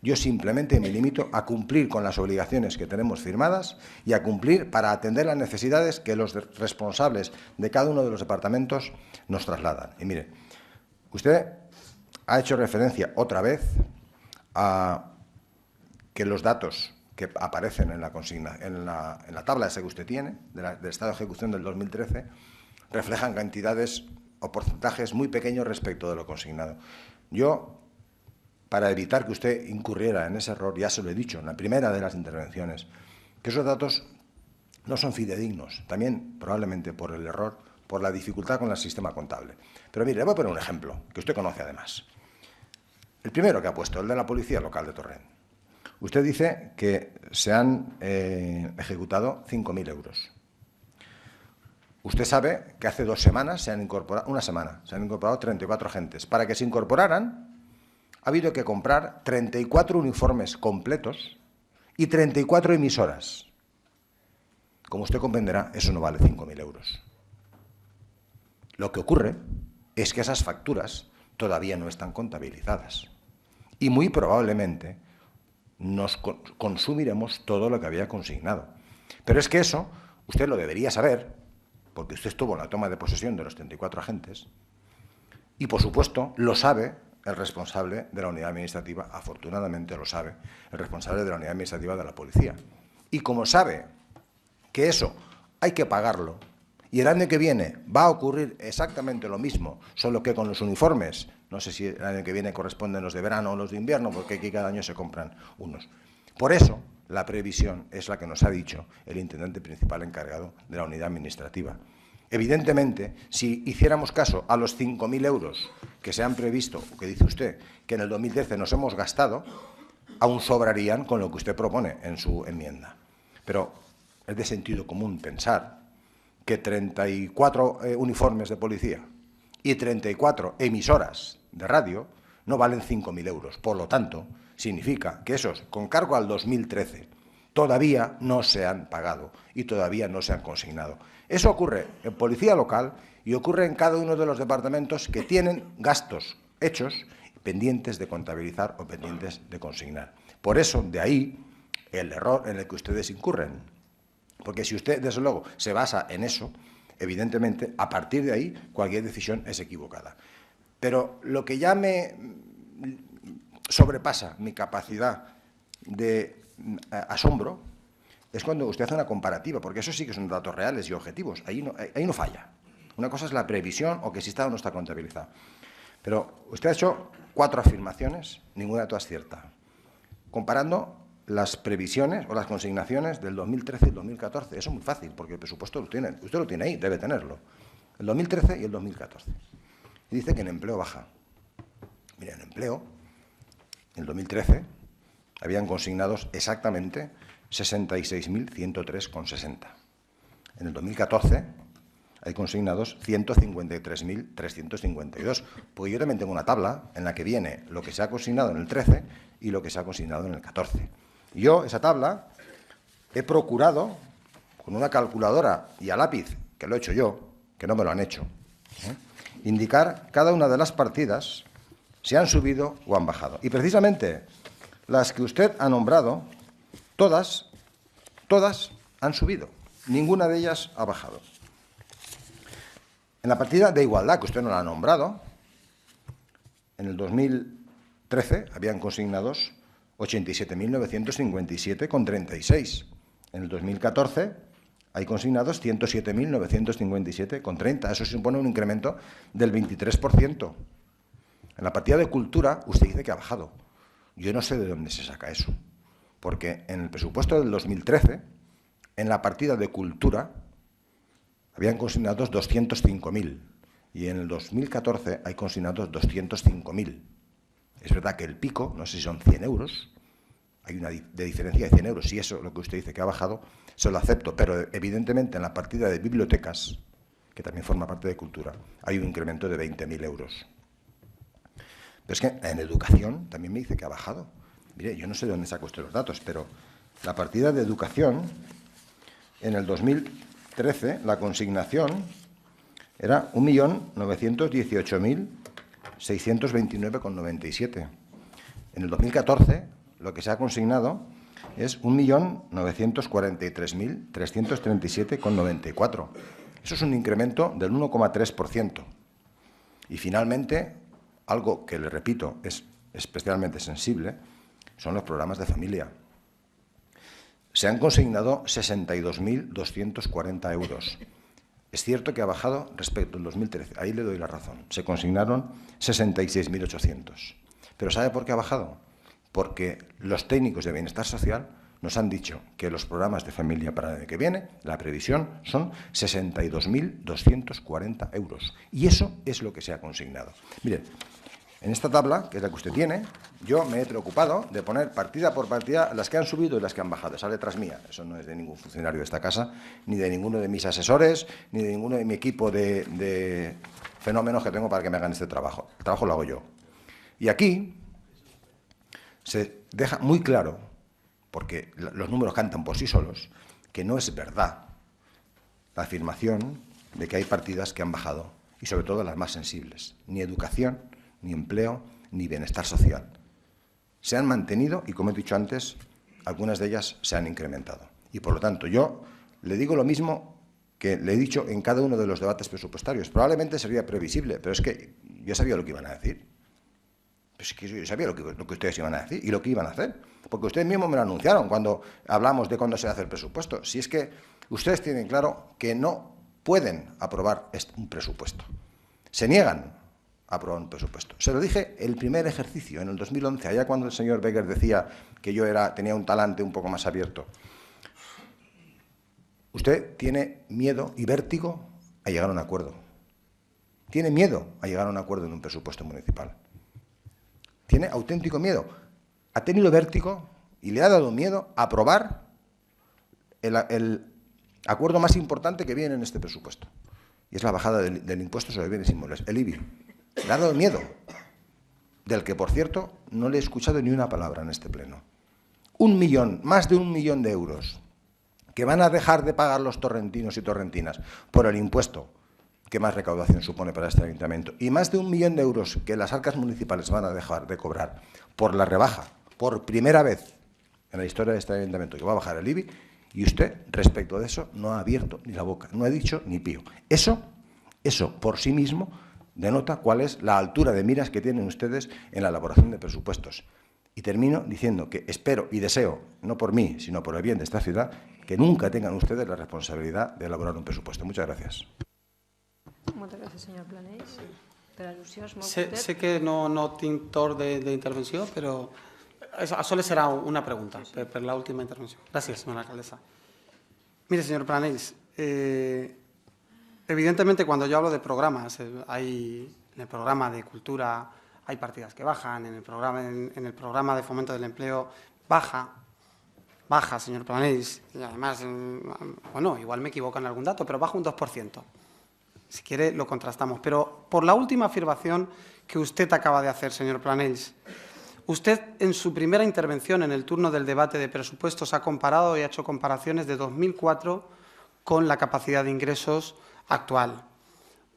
Yo simplemente me limito a cumplir con las obligaciones que tenemos firmadas y a cumplir para atender las necesidades que los responsables de cada uno de los departamentos nos trasladan. Y mire, usted ha hecho referencia otra vez a que los datos que aparecen en la consigna, en la tabla esa que usted tiene, del estado de ejecución del 2013, reflejan cantidades o porcentajes muy pequeños respecto de lo consignado. Yo, para evitar que usted incurriera en ese error, ya se lo he dicho en la primera de las intervenciones, que esos datos no son fidedignos, también probablemente por el error, por la dificultad con el sistema contable. Pero mire, le voy a poner un ejemplo, que usted conoce además. El primero que ha puesto, el de la Policía Local de Torrent. Usted dice que se han ejecutado 5.000 euros. Usted sabe que hace 2 semanas se han incorporado, se han incorporado 34 agentes. Para que se incorporaran, ha habido que comprar 34 uniformes completos y 34 emisoras. Como usted comprenderá, eso no vale 5.000 euros. Lo que ocurre es que esas facturas todavía no están contabilizadas. Y muy probablemente nos consumiremos todo lo que había consignado. Pero es que eso usted lo debería saber, porque usted estuvo en la toma de posesión de los 34 agentes, y por supuesto lo sabe el responsable de la unidad administrativa, afortunadamente lo sabe, el responsable de la unidad administrativa de la policía. Y como sabe que eso hay que pagarlo, y el año que viene va a ocurrir exactamente lo mismo, solo que con los uniformes, no sé si el año que viene corresponden los de verano o los de invierno, porque aquí cada año se compran unos. Por eso, la previsión es la que nos ha dicho el intendente principal encargado de la unidad administrativa. Evidentemente, si hiciéramos caso a los 5.000 euros que se han previsto, que dice usted, que en el 2013 nos hemos gastado, aún sobrarían con lo que usted propone en su enmienda. Pero es de sentido común pensar que 34 uniformes de policía y 34 emisoras de radio no valen 5.000 euros. Por lo tanto, significa que esos, con cargo al 2013, todavía no se han pagado y todavía no se han consignado. Eso ocurre en Policía Local y ocurre en cada uno de los departamentos que tienen gastos hechos pendientes de contabilizar o pendientes de consignar. Por eso, de ahí el error en el que ustedes incurren. Porque si usted, desde luego, se basa en eso, evidentemente, a partir de ahí, cualquier decisión es equivocada. Pero lo que ya me sobrepasa mi capacidad de asombro es cuando usted hace una comparativa, porque eso sí que son datos reales y objetivos. Ahí no falla. Una cosa es la previsión o que si está o no está contabilizado. Pero usted ha hecho 4 afirmaciones, ninguna de todas cierta, comparando las previsiones o las consignaciones del 2013 y el 2014. Eso es muy fácil, porque el presupuesto lo tiene. Usted lo tiene ahí, debe tenerlo. El 2013 y el 2014. Y dice que en empleo baja. Mire, en empleo, en el 2013, habían consignados exactamente 66.103,60. En el 2014 hay consignados 153.352. Pues yo también tengo una tabla en la que viene lo que se ha consignado en el 13 y lo que se ha consignado en el 14. Yo, esa tabla, he procurado, con una calculadora y a lápiz, que lo he hecho yo, que no me lo han hecho, indicar cada una de las partidas si han subido o han bajado. Y precisamente las que usted ha nombrado, todas han subido. Ninguna de ellas ha bajado. En la partida de igualdad, que usted no la ha nombrado, en el 2013 habían consignados 87.957,36. En el 2014 hay consignados 107.957,30. Eso supone un incremento del 23%. En la partida de cultura, usted dice que ha bajado. Yo no sé de dónde se saca eso, porque en el presupuesto del 2013, en la partida de cultura, habían consignados 205.000 y en el 2014 hay consignados 205.000. Es verdad que el pico, no sé si son 100 euros, hay una de diferencia de 100 euros. Si eso, lo que usted dice que ha bajado, se lo acepto, pero evidentemente en la partida de bibliotecas, que también forma parte de cultura, hay un incremento de 20.000 euros. Pero es que en educación también me dice que ha bajado. Mire, yo no sé de dónde saca usted los datos, pero la partida de educación, en el 2013, la consignación era 1.918.629,97. En el 2014, lo que se ha consignado es 1.943.337,94. Eso es un incremento del 1,3%. Y finalmente, algo que, le repito, es especialmente sensible, son los programas de familia. Se han consignado 62.240 euros. Es cierto que ha bajado respecto al 2013, ahí le doy la razón. Se consignaron 66.800. Pero ¿sabe por qué ha bajado? Porque los técnicos de bienestar social nos han dicho que los programas de familia para el año que viene, la previsión son 62.240 euros. Y eso es lo que se ha consignado. Miren, en esta tabla, que es la que usted tiene, yo me he preocupado de poner partida por partida las que han subido y las que han bajado. Esa letra es mía, eso no es de ningún funcionario de esta casa, ni de ninguno de mis asesores, ni de ninguno de mi equipo de fenómenos que tengo para que me hagan este trabajo. El trabajo lo hago yo. Y aquí se deja muy claro, porque los números cantan por sí solos, que no es verdad la afirmación de que hay partidas que han bajado, y sobre todo las más sensibles, ni educación, ni empleo, ni bienestar social. Se han mantenido y, como he dicho antes, algunas de ellas se han incrementado. Y, por lo tanto, yo le digo lo mismo que le he dicho en cada uno de los debates presupuestarios. Probablemente sería previsible, pero es que yo sabía lo que iban a decir. Pues es que yo sabía lo que ustedes iban a decir y lo que iban a hacer. Porque ustedes mismos me lo anunciaron cuando hablamos de cuándo se va a hacer el presupuesto. Si es que ustedes tienen claro que no pueden aprobar un presupuesto. Se niegan a aprobar un presupuesto. Se lo dije el primer ejercicio, en el 2011, allá cuando el señor Becker decía que yo tenía un talante un poco más abierto. Usted tiene miedo y vértigo a llegar a un acuerdo. Tiene miedo a llegar a un acuerdo en un presupuesto municipal. Tiene auténtico miedo. Ha tenido vértigo y le ha dado miedo a aprobar el acuerdo más importante que viene en este presupuesto. Y es la bajada del impuesto sobre bienes inmuebles, el IBI. Le ha dado miedo, del que, por cierto, no le he escuchado ni una palabra en este pleno. Más de 1 millón de euros que van a dejar de pagar los torrentinos y torrentinas por el impuesto que más recaudación supone para este ayuntamiento, y más de 1 millón de euros que las arcas municipales van a dejar de cobrar por la rebaja, por primera vez en la historia de este ayuntamiento, que va a bajar el IBI, y usted, respecto de eso, no ha abierto ni la boca, no ha dicho ni pío. Eso por sí mismo denota cuál es la altura de miras que tienen ustedes en la elaboración de presupuestos. Y termino diciendo que espero y deseo, no por mí, sino por el bien de esta ciudad, que nunca tengan ustedes la responsabilidad de elaborar un presupuesto. Muchas gracias. Moltes gràcies, senyor Planells. Per al·lusions, molt Sé que no tinc torn d'intervenció, però això le serà una pregunta per la última intervenció. Gràcies, senyora alcaldesa. Mire, señor Planells, evidentemente cuando yo hablo de programas, en el programa de cultura hay partidas que bajan, en el programa de fomento del empleo baja, señor Planells, y además, bueno, igual me equivoco en algún dato, pero baja un 2%. Si quiere, lo contrastamos. Pero por la última afirmación que usted acaba de hacer, señor Planells, usted en su primera intervención en el turno del debate de presupuestos ha comparado y ha hecho comparaciones de 2004 con la capacidad de ingresos actual,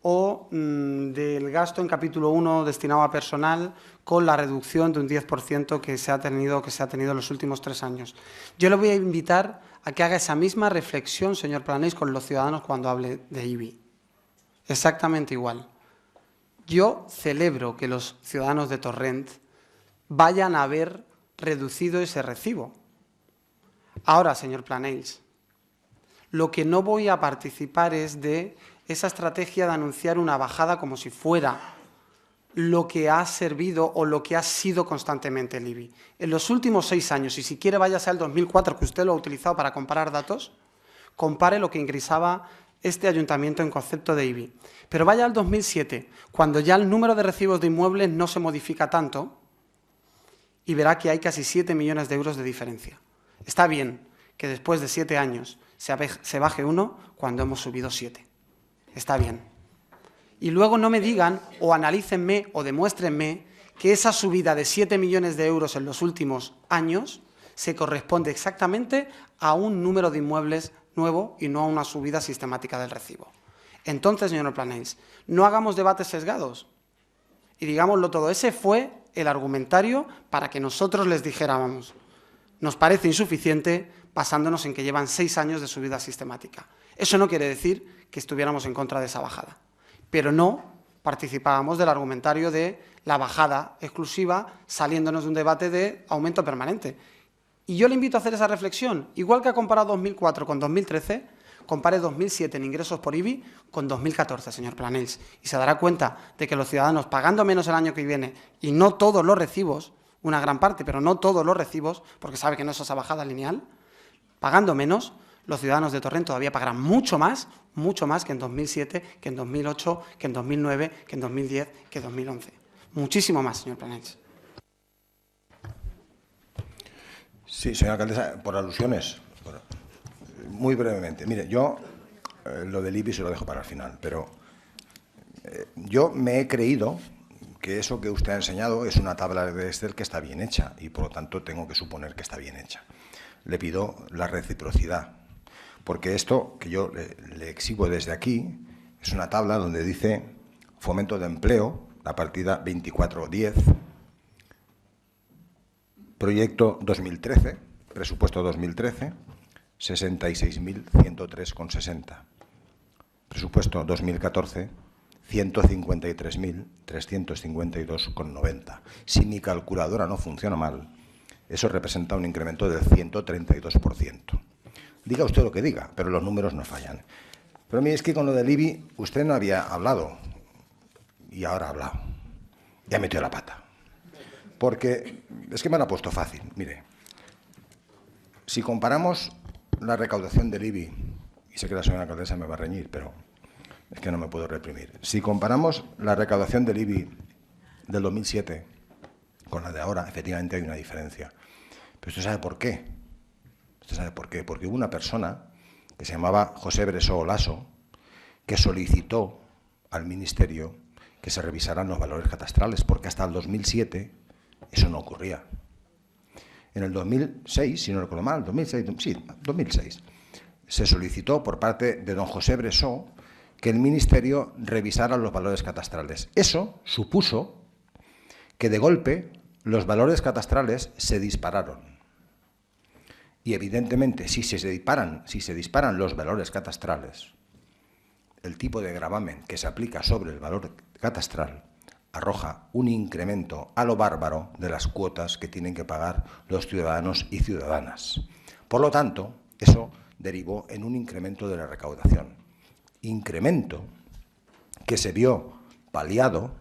o del gasto en capítulo 1 destinado a personal con la reducción de un 10% que se ha tenido en los últimos 3 años. Yo le voy a invitar a que haga esa misma reflexión, señor Planells, con los ciudadanos cuando hable de IBI. Exactamente igual. Yo celebro que los ciudadanos de Torrent vayan a haber reducido ese recibo. Ahora, señor Planells, lo que no voy a participar es de esa estrategia de anunciar una bajada como si fuera lo que ha servido o lo que ha sido constantemente el IBI. En los últimos 6 años, y si quiere váyase al 2004, que usted lo ha utilizado para comparar datos, compare lo que ingresaba este ayuntamiento en concepto de IBI. Pero vaya al 2007, cuando ya el número de recibos de inmuebles no se modifica tanto, y verá que hay casi 7 millones de euros de diferencia. Está bien que después de 7 años se baje 1 cuando hemos subido 7. Está bien. Y luego no me digan o analícenme o demuéstrenme que esa subida de 7 millones de euros en los últimos años se corresponde exactamente a un número de inmuebles nuevo y no a una subida sistemática del recibo. Entonces, señor Planells, no hagamos debates sesgados y digámoslo todo. Ese fue el argumentario para que nosotros les dijéramos, nos parece insuficiente, basándonos en que llevan 6 años de subida sistemática. Eso no quiere decir que estuviéramos en contra de esa bajada, pero no participábamos del argumentario de la bajada exclusiva saliéndonos de un debate de aumento permanente. Y yo le invito a hacer esa reflexión. Igual que ha comparado 2004 con 2013, compare 2007 en ingresos por IBI con 2014, señor Planells, y se dará cuenta de que los ciudadanos, pagando menos el año que viene, y no todos los recibos, una gran parte, pero no todos los recibos, porque sabe que no es esa bajada lineal, pagando menos, los ciudadanos de Torrent todavía pagarán mucho más que en 2007, que en 2008, que en 2009, que en 2010, que en 2011. Muchísimo más, señor Planells. Sí, señora alcaldesa, por alusiones. Muy brevemente. Mire, yo lo del IBI se lo dejo para el final, pero yo me he creído que eso que usted ha enseñado es una tabla de Excel que está bien hecha y, por lo tanto, tengo que suponer que está bien hecha. Le pido la reciprocidad, porque esto que yo le exhibo desde aquí es una tabla donde dice fomento de empleo, la partida 2410, proyecto 2013, presupuesto 2013, 66.103,60. Presupuesto 2014, 153.352,90. Si mi calculadora no funciona mal, eso representa un incremento del 132%. Diga usted lo que diga, pero los números no fallan. Pero mire, es que con lo del IBI usted no había hablado y ahora ha hablado. Ya metió la pata. Porque es que me lo ha puesto fácil. Mire, si comparamos la recaudación del IBI, y sé que la señora alcaldesa me va a reñir, pero es que no me puedo reprimir. Si comparamos la recaudación del IBI del 2007 con la de ahora, efectivamente hay una diferencia. Pero usted sabe por qué. Usted sabe por qué. Porque hubo una persona que se llamaba José Bresó Olaso que solicitó al Ministerio que se revisaran los valores catastrales, porque hasta el 2007 eso no ocurría. En el 2006, si no recuerdo mal, 2006, se solicitó por parte de don José Bresó que el Ministerio revisara los valores catastrales. Eso supuso que de golpe los valores catastrales se dispararon. Y evidentemente, si se disparan los valores catastrales, el tipo de gravamen que se aplica sobre el valor catastral arroja un incremento a lo bárbaro de las cuotas que tienen que pagar los ciudadanos y ciudadanas. Por lo tanto, eso derivó en un incremento de la recaudación. Incremento que se vio paliado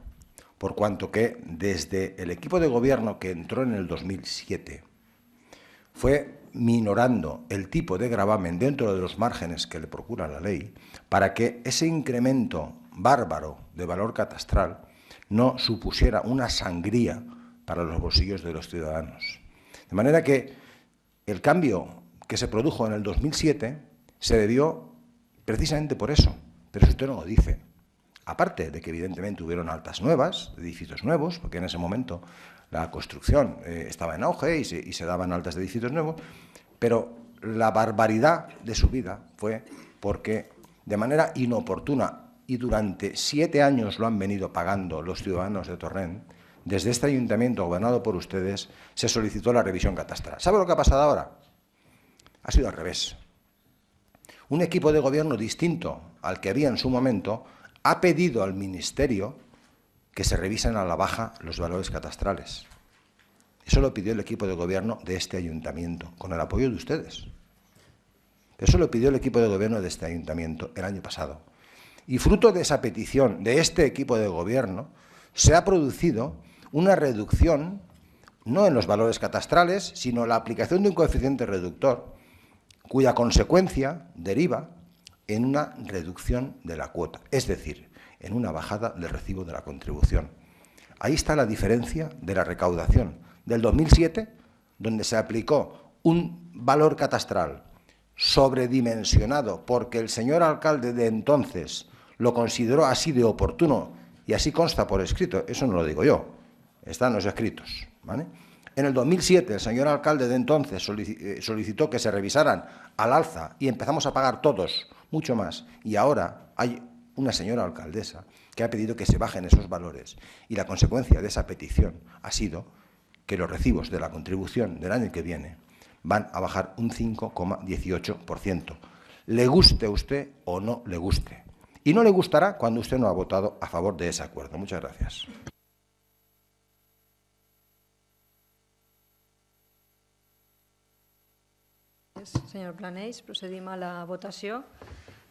por cuanto que desde el equipo de gobierno que entró en el 2007 fue minorando el tipo de gravamen dentro de los márgenes que le procura la ley para que ese incremento bárbaro de valor catastral no supusiera una sangría para los bolsillos de los ciudadanos. De manera que el cambio que se produjo en el 2007 se debió precisamente por eso, pero si usted no lo dice. Aparte de que evidentemente hubieron altas nuevas, edificios nuevos, porque en ese momento la construcción estaba en auge y se daban altas de edificios nuevos, pero la barbaridad de su vida fue porque de manera inoportuna, y durante 7 años lo han venido pagando los ciudadanos de Torrent, desde este ayuntamiento gobernado por ustedes se solicitó la revisión catastral. ¿Sabe lo que ha pasado ahora? Ha sido al revés. Un equipo de gobierno distinto al que había en su momento ha pedido al Ministerio que se revisen a la baja los valores catastrales. Eso lo pidió el equipo de gobierno de este ayuntamiento, con el apoyo de ustedes. Eso lo pidió el equipo de gobierno de este ayuntamiento el año pasado. Y fruto de esa petición de este equipo de gobierno, se ha producido una reducción, no en los valores catastrales, sino la aplicación de un coeficiente reductor, cuya consecuencia deriva en una reducción de la cuota, es decir, en una bajada del recibo de la contribución. Ahí está la diferencia de la recaudación del 2007, donde se aplicó un valor catastral sobredimensionado porque el señor alcalde de entonces lo consideró así de oportuno y así consta por escrito, eso no lo digo yo, están los escritos, ¿vale? En el 2007 el señor alcalde de entonces solicitó que se revisaran al alza y empezamos a pagar todos mucho más, y ahora hay una señora alcaldesa que ha pedido que se bajen esos valores, y la consecuencia de esa petición ha sido que los recibos de la contribución del año que viene van a bajar un 5,18%. Le guste a usted o no le guste. Y no le gustará cuando usted no ha votado a favor de ese acuerdo. Muchas gracias. Senyor Planells, procedim a la votació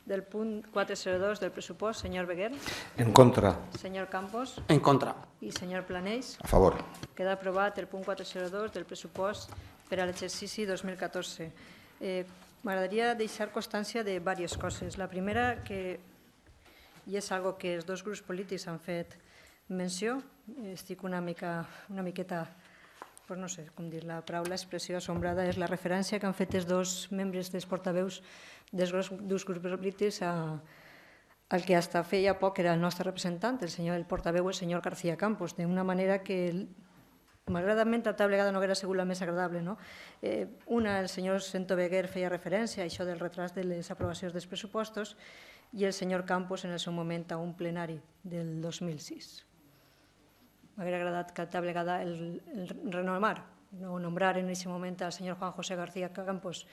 del punt 402 del pressupost. Senyor Beguer. En contra. Senyor Campos. En contra. I senyor Planells. A favor. Queda aprovat el punt 402 del pressupost per a l'exercici 2014. M'agradaria deixar constància de diverses coses. La primera, i és algo que els dos grups polítics han fet menció, estic una miqueta, pues no sé com dir la paraula, expressió assombrada, és la referència que han fet els dos membres dels portaveus dels dos grups polítics al que hasta feia poc era el nostre representant, el portaveu, el senyor García Campos, d'una manera que malgradament a tal vegada no hauria sigut la més agradable. Una, el senyor Sento Beguer feia referència a això del retras de les aprovacions dels pressupostos i el senyor Campos en el seu moment a un plenari del 2006. M'hauria agradat que a tal vegada el renomar, no nombrar en aquest moment al senyor Juan José García Campos,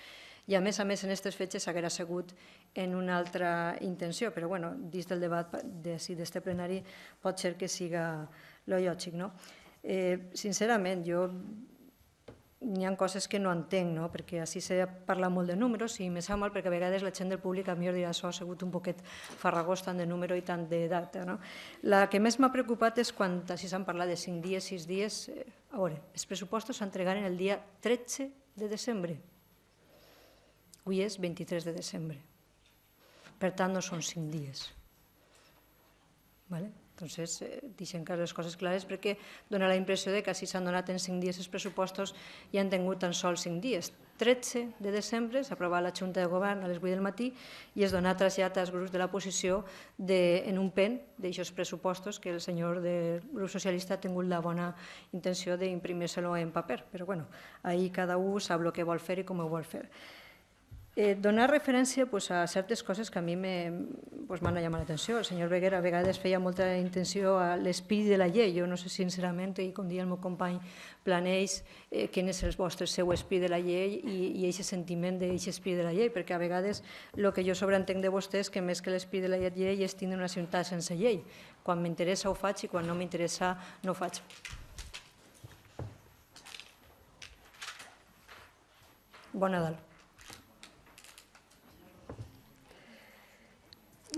i a més en aquestes fetges hauria sigut en una altra intenció, però bueno, dins del debat d'aquest plenari pot ser que siga lo lògic, no? Sincerament, n'hi ha coses que no entenc, perquè així s'ha parlat molt de números i me sap mal perquè a vegades la gent del públic a mi dirà això ha sigut un poquet farragós tant de número i tant de data. La que més m'ha preocupat és quan així s'han parlat de 5 dies, 6 dies. A veure, els pressupostos s'entregaren el dia 13 de desembre. Avui és 23 de desembre. Per tant, no són 5 dies. Entonces, deixem les coses clares perquè dona la impressió que si s'han donat en 5 dies els pressupostos i han tingut tan sols 5 dies. 13 de desembre s'ha aprovat la Junta de Govern a les 8 del matí i es dona trasllat als grups de l'oposició en un pen d'aixòs pressupostos que el senyor del grup socialista ha tingut la bona intenció d'imprimir-se-lo en paper. Però bueno, ahí cada un sap el que vol fer i com ho vol fer. Donar referència a certes coses que a mi m'han llamat l'atenció. El senyor Beguer a vegades feia molta intenció a l'esprit de la llei. Jo no sé sincerament, i com deia el meu company Planells, quin és el seu esprit de la llei i aquest sentiment d'aquest esprit de la llei, perquè a vegades el que jo sobreentenc de vostè és que més que l'esprit de la llei és tindre una ciutat sense llei. Quan m'interessa ho faig i quan no m'interessa no ho faig. Bon Nadal.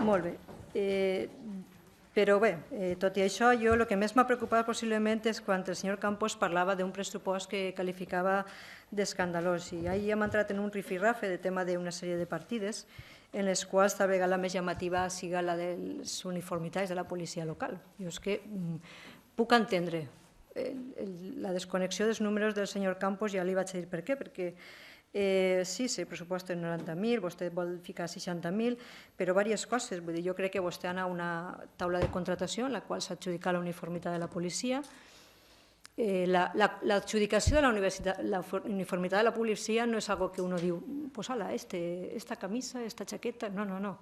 Molt bé. Però bé, tot i això, jo el que més m'ha preocupat possiblement és quan el senyor Campos parlava d'un pressupost que qualificava d'escandalós. I ahir hem entrat en un rifirrafe de tema d'una sèrie de partides en les quals tal vegada la més llamativa siga la dels uniformitats de la policia local. Jo és que puc entendre la desconnexió dels números del senyor Campos, ja li vaig dir per què, perquè sí, el pressupost és 90.000, vostè vol ficar 60.000, però diverses coses. Jo crec que vostè ha anat a una taula de contratació en la qual s'ha adjudicat la uniformitat de la policia. L'adjudicació de la uniformitat de la policia no és algo que uno diu, pues ala, esta camisa, esta jaqueta, no.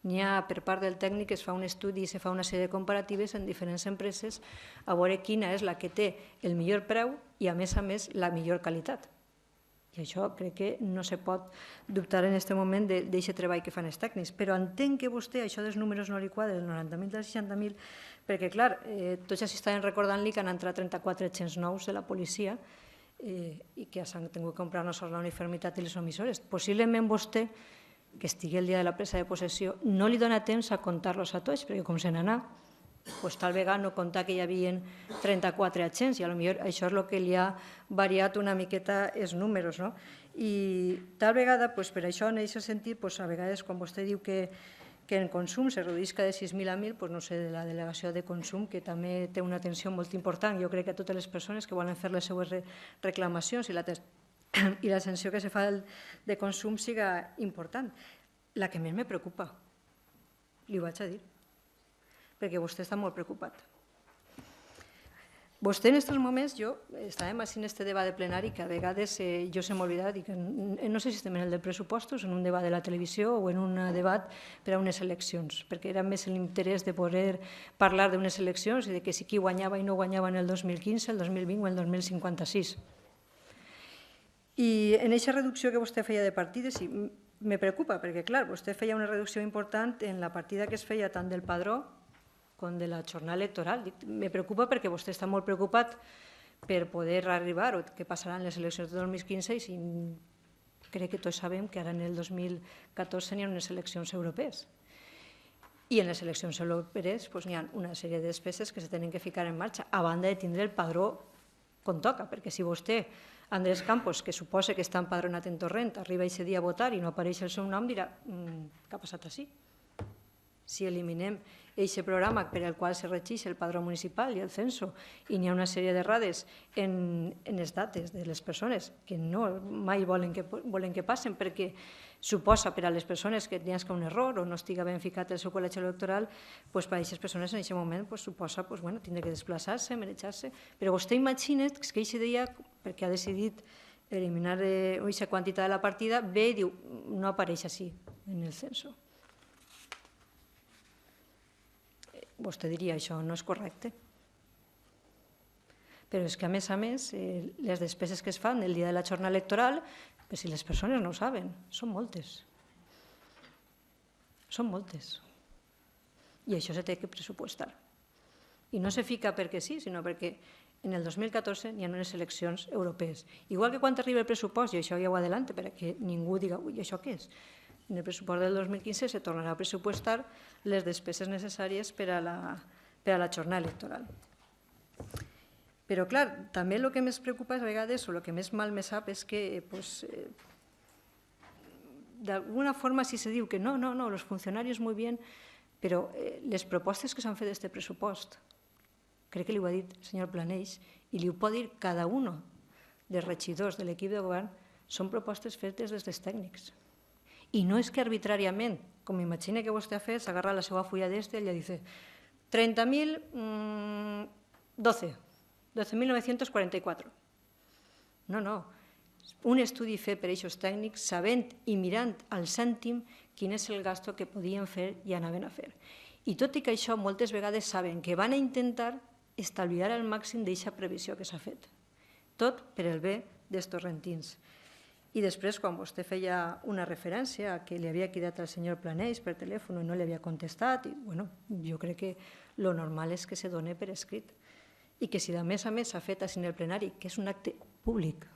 N'hi ha, per part del tècnic, es fa un estudi i se fa una sèrie de comparatives en diferents empreses a veure quina és la que té el millor preu i, a més, la millor qualitat. I això crec que no se pot dubtar en aquest moment d'aquest treball que fan els tècnics. Però entenc que vostè això dels números no li quadra, dels 90.000 dels 60.000, perquè, clar, tots ja s'estaven recordant-li que han entrat 34 agents nous de la policia i que s'han tingut que comprar no sols la uniformitat i les emissores. Possiblement vostè, que estigui el dia de la presa de possessió, no li dona temps a comptar-los a tots, perquè com se n'anà, tal vegada no comptar que hi havia 34 agents i potser això és el que li ha variat una miqueta els números. I tal vegada, per això, en aquest sentit, a vegades quan vostè diu que que en consum se reduïsca de 6.000 a 1.000, doncs no sé, de la delegació de consum, que també té una atenció molt important. Jo crec que a totes les persones que volen fer les seues reclamacions i l'atenció que se fa de consum siga important. La que més me preocupa, li ho vaig a dir, perquè vostè està molt preocupat. Vostè en aquests moments, estàvem així en aquest debat de plenari que a vegades jo se m'ha oblidat, no sé si estem en el de pressupostos, en un debat de la televisió o en un debat per a unes eleccions, perquè era més l'interès de poder parlar d'unes eleccions i de que si qui guanyava i no guanyava en el 2015, el 2020 o el 2056. I en aquesta reducció que vostè feia de partides, me preocupa, perquè clar, vostè feia una reducció important en la partida que es feia tant del padró com de la jornada electoral. Me preocupa perquè vostè està molt preocupat per poder arribar o què passarà en les eleccions de 2015 i crec que tots sabem que ara en el 2014 n'hi ha unes eleccions europees. I en les eleccions europees n'hi ha una sèrie de despeses que se tenen que ficar en marxa, a banda de tindre el padró com toca, perquè si vostè, Andrés Campos, que suposa que està empadronat en Torrent, arriba aquest dia a votar i no apareix el seu nom, dirà, què ha passat així? Si eliminem aquest programa per al qual se regeix el padró municipal i el censo i n'hi ha una sèrie de dades en les dates de les persones que mai volen que passen perquè suposa per a les persones que n'hi ha un error o no estiga ben ficat el seu col·legi electoral, per a aquestes persones en aquest moment suposa tindre que desplaçar-se, manejar-se. Però vostè imagina que aquest dia, perquè ha decidit eliminar aquesta quantitat de la partida, ve i diu, no apareix així en el censo. Vostè diria, això no és correcte. Però és que, a més, les despeses que es fan el dia de la jornada electoral, si les persones no ho saben, són moltes. Són moltes. I això se té que pressupostar. I no se fica perquè sí, sinó perquè en el 2014 hi ha unes eleccions europees. Igual que quan arriba el pressupost, i això ja ho adelante, perquè ningú diga, ui, això què és? En el pressupost del 2015 se tornarà a pressupostar les despeses necessàries per a la jornada electoral. Però, clar, també el que més preocupa a vegades, o el que més mal me sap, és que d'alguna forma si se diu que no, els funcionaris molt bé, però les propostes que s'han fet d'aquest pressupost, crec que li ho ha dit el senyor Planells, i li ho pot dir cada un dels regidors de l'equip de govern, són propostes fetes des dels tècnics. I no és que arbitràriament, com imagina que vostè ha fet, s'agarra la seva fulla d'este i ella dice 30.000, 12.944. No. Un estudi fet per aquests tècnics, sabent i mirant al cèntim quin és el gasto que podien fer i anaven a fer. I tot i que això moltes vegades saben que van a intentar estalviar al màxim d'aquesta previsió que s'ha fet. Tot per el bé dels torrentins. I després, quan vostè feia una referència a que li havia cridat al senyor Planells per telèfon i no li havia contestat, jo crec que el normal és que se doni per escrit. I que si a més s'ha fet així en el plenari, que és un acte públic,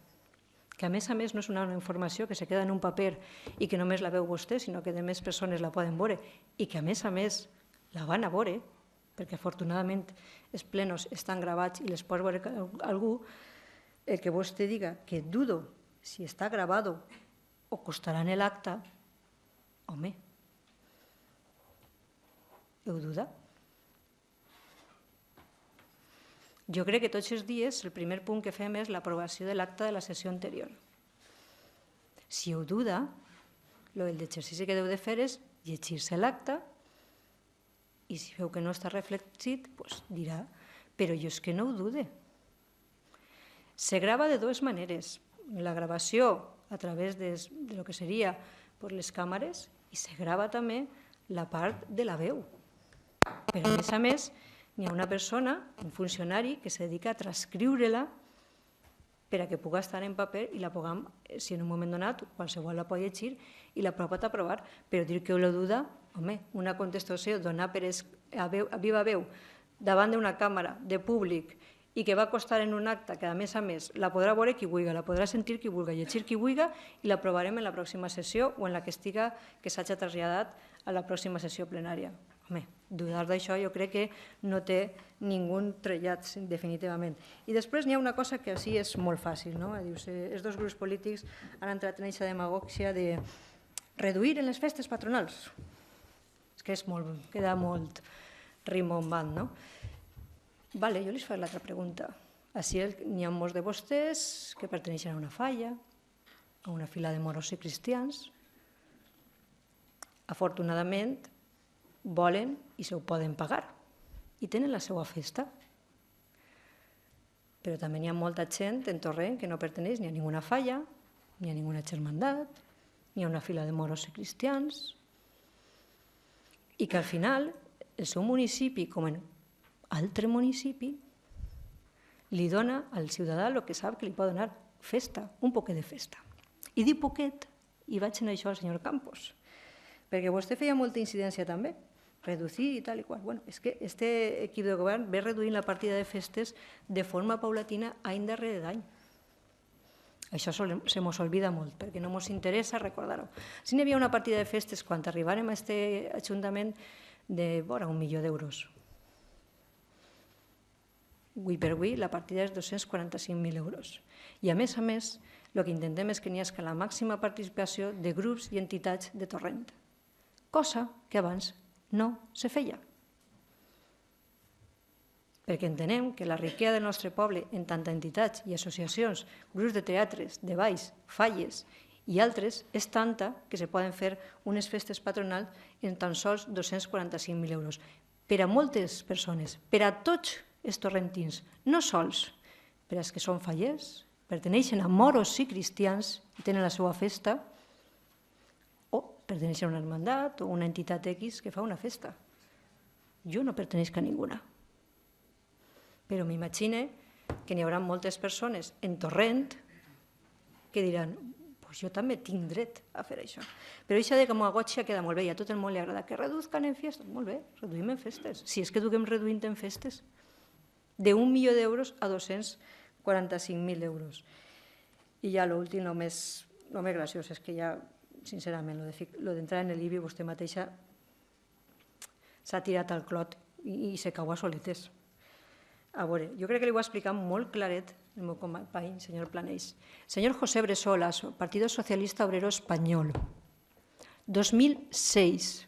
que a més no és una informació que se queda en un paper i que només la veu vostè, sinó que de més persones la poden veure, i que a més la van a veure, perquè afortunadament els plenos estan gravats i les pot veure algú, el que vostè diga que dudo si està gravado o costarà en l'acte, home, heu dudat? Jo crec que tots els dies el primer punt que fem és l'aprovació de l'acte de la sessió anterior. Si heu duda, l'exercici que heu de fer és llegir-se l'acte i si veu que no està reflectit, dirà, però jo és que no ho dude. Se grava de dues maneres. La gravació a través de lo que seria per les càmeres i se grava també la part de la veu. Però a més, hi ha una persona, un funcionari, que se dedica a transcriure-la per a que pugui estar en paper i la puguem, si en un moment donat qualsevol la pot llegir i la pot aprovar. Però dir que la duda, home, una contestació, donar a viva veu davant d'una càmera de públic i que va costar en un acte que, a més, la podrà veure qui vulgui, la podrà sentir qui vulgui, llegir qui vulgui i l'aprovarem en la pròxima sessió o en la que estiga que s'hagi traslladat a la pròxima sessió plenària. Home, dudar d'això jo crec que no té ningú trellat definitivament. I després n'hi ha una cosa que així és molt fàcil, no? Dius, els dos grups polítics han entrat en aquesta demagògia de reduir en les festes patronals. És que queda molt rimbombant, no? Vale, jo li faré l'altra pregunta. Així n'hi ha molts de vostès que perteneixen a una falla, a una fila de moros i cristians. Afortunadament, volen i se ho poden pagar i tenen la seva festa. Però també hi ha molta gent en Torrent que no perteneix ni a ninguna falla, ni a ninguna germandat, ni a una fila de moros i cristians, i que al final el seu municipi, com en altre municipi, li dona al ciutadà el que sap que li pot donar festa, un poquet de festa. I dic poquet, i vaig en això al senyor Campos, perquè vostè feia molta incidència també, reducir i tal i qual. Bueno, és que aquest equip de govern ve reduint la partida de festes de forma paulatina any darrere d'any. Això se mos oblida molt, perquè no mos interessa recordar-ho. Si n'hi havia una partida de festes quan arribàrem a aquest ajuntament de vora 1 milió d'euros. Avui per avui la partida és 245.000 euros. I a més, el que intentem és que n'hi hagi la màxima participació de grups i entitats de Torrent, cosa que abans no se feia. Perquè entenem que la riquesa del nostre poble en tant entitats i associacions, grups de teatres, de balls, falles i altres, és tanta que se poden fer unes festes patronals en tan sols 245.000 euros. Per a moltes persones, per a tots els torrentins, no sols per als que són fallers, perteneixen a moros i cristians i tenen la seva festa, o perteneixen a una hermandat o una entitat X que fa una festa. Jo no perteneixo a ninguna. Però m'imagine que n'hi haurà moltes persones en Torrent que diran pues jo també tinc dret a fer això. Però això de Camagotxa queda molt bé i a tot el món li agrada que reduzcan en festes. Molt bé, reduïm en festes. Si és que duguem reduint en festes. De 1 milió d'euros a 245.000 euros. I ja l'últim, el més graciós, és que ja, sincerament, lo d'entrar en l'IBI vostè mateixa s'ha tirat al clot i se cau a soletes. A veure, jo crec que li ho ha explicat molt claret el meu company, senyor Planells. Senyor José Bressolas, Partido Socialista Obrero Español, 2006.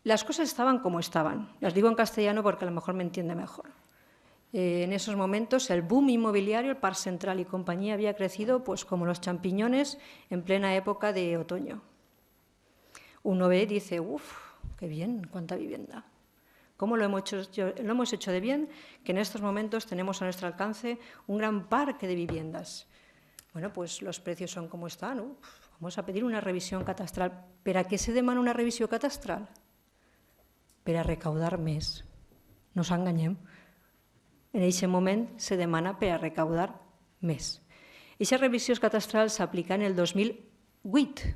Las cosas estaban como estaban. Las digo en castellano porque a lo mejor me entiende mejor. En esos momentos el boom inmobiliario, el Parc Central y compañía había crecido pues como los champiñones en plena época de otoño. Uno ve y dice, uff, qué bien, cuánta vivienda. ¿Cómo lo hemos hecho de bien? Que en estos momentos tenemos a nuestro alcance un gran parque de viviendas. Bueno, pues los precios son como están. Vamos a pedir una revisión catastral. ¿Per a què se demana una revisió catastral? Per a recaudar més. No ens enganyem. En aquest moment se demana per a recaudar més. Aquesta revisió catastral s'aplica en el 2008.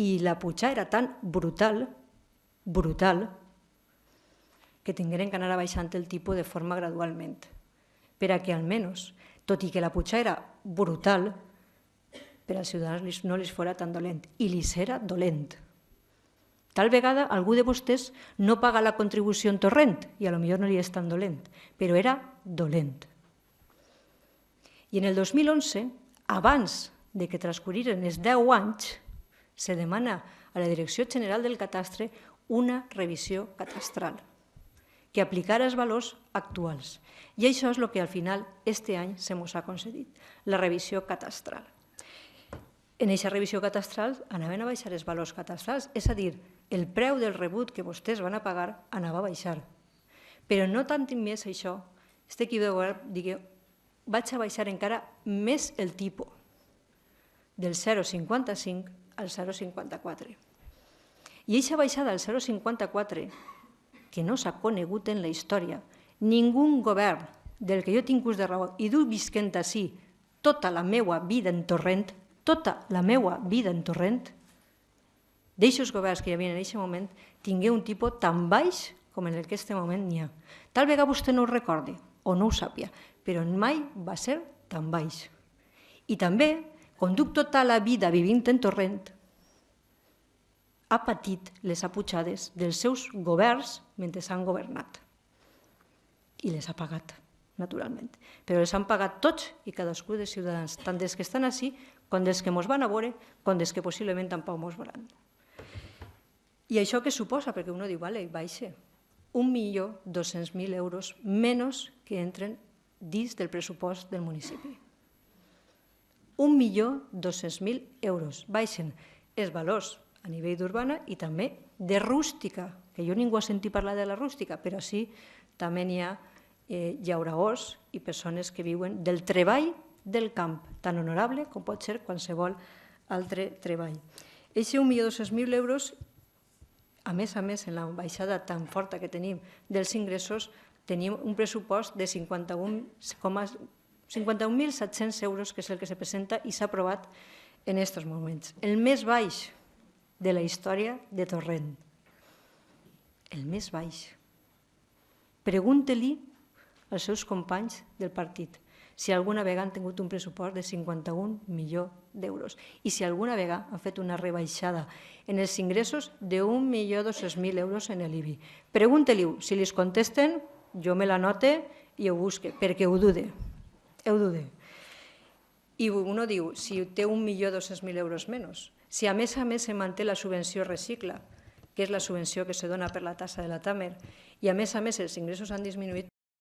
I la pujada era tan brutal, que tingueren que anar baixant el tipus de forma gradualment, per a que almenys, tot i que la pujada era brutal, per als ciutadans no li fora tan dolent, i li serà dolent. Tal vegada algú de vostès no paga la contribució en Torrent, i potser no li és tan dolent, però era dolent. I en el 2011, abans de que transcorriren els 10 anys, se demana a la Direcció General del Catastre una revisió catastral que aplicara els valors actuals. I això és el que al final este any se mos ha concedit, la revisió catastral. En aquesta revisió catastral anaven a baixar els valors catastrals, és a dir, el preu del rebut que vostès van a pagar anava a baixar. Però no tant més això, aquest equip de govern digui vaig a baixar encara més el tipus del 0,55 al 0,54. I aquesta baixada al 0,54, que no s'ha conegut en la història, ningú govern del que jo tinc ús de raó i duc visquent ací tota la meva vida en Torrent, d'eixos governs que hi havia en aquest moment, tingué un tipus tan baix com en el que en aquest moment n'hi ha. Tal vegada vostè no ho recordi o no ho sàpia, però mai va ser tan baix. I també, quan duc tota la vida vivint en Torrent, ha patit les apujades dels seus governs mentre s'han governat. I les ha pagat, naturalment. Però les han pagat tots i cadascú dels ciutadans, tant dels que estan així, com dels que mos van a veure, com dels que possiblement tampoc mos veuran. I això què suposa? Perquè uno diu, vale, baixa. 1.200.000 euros menys que entren dins del pressupost del municipi. 1.200.000 euros. Baixen els valors a nivell d'urbana i també de rústica, que jo ningú ha sentit parlar de la rústica, però sí, també n'hi ha llauraors i persones que viuen del treball del camp, tan honorable com pot ser qualsevol altre treball. Eixe 1.200.000 euros, a més, en la baixada tan forta que tenim dels ingressos, tenim un pressupost de 51.700 euros, que és el que se presenta i s'ha aprovat en aquests moments. El més baix de la història de Torrent. El més baix. Pregunte-li als seus companys del partit si alguna vegada han tingut un pressupost de 51 milions d'euros i si alguna vegada han fet una rebaixada en els ingressos de 1.200.000 euros en l'IBI. Pregunte-li-ho. Si li contesten, jo me la note i ho busque, perquè ho dude. Ho dude. I uno diu, si té 1.200.000 euros menys, si a més se manté la subvenció recicla, que és la subvenció que se dona per la tassa de la TAMER, i a més els ingressos han disminuït,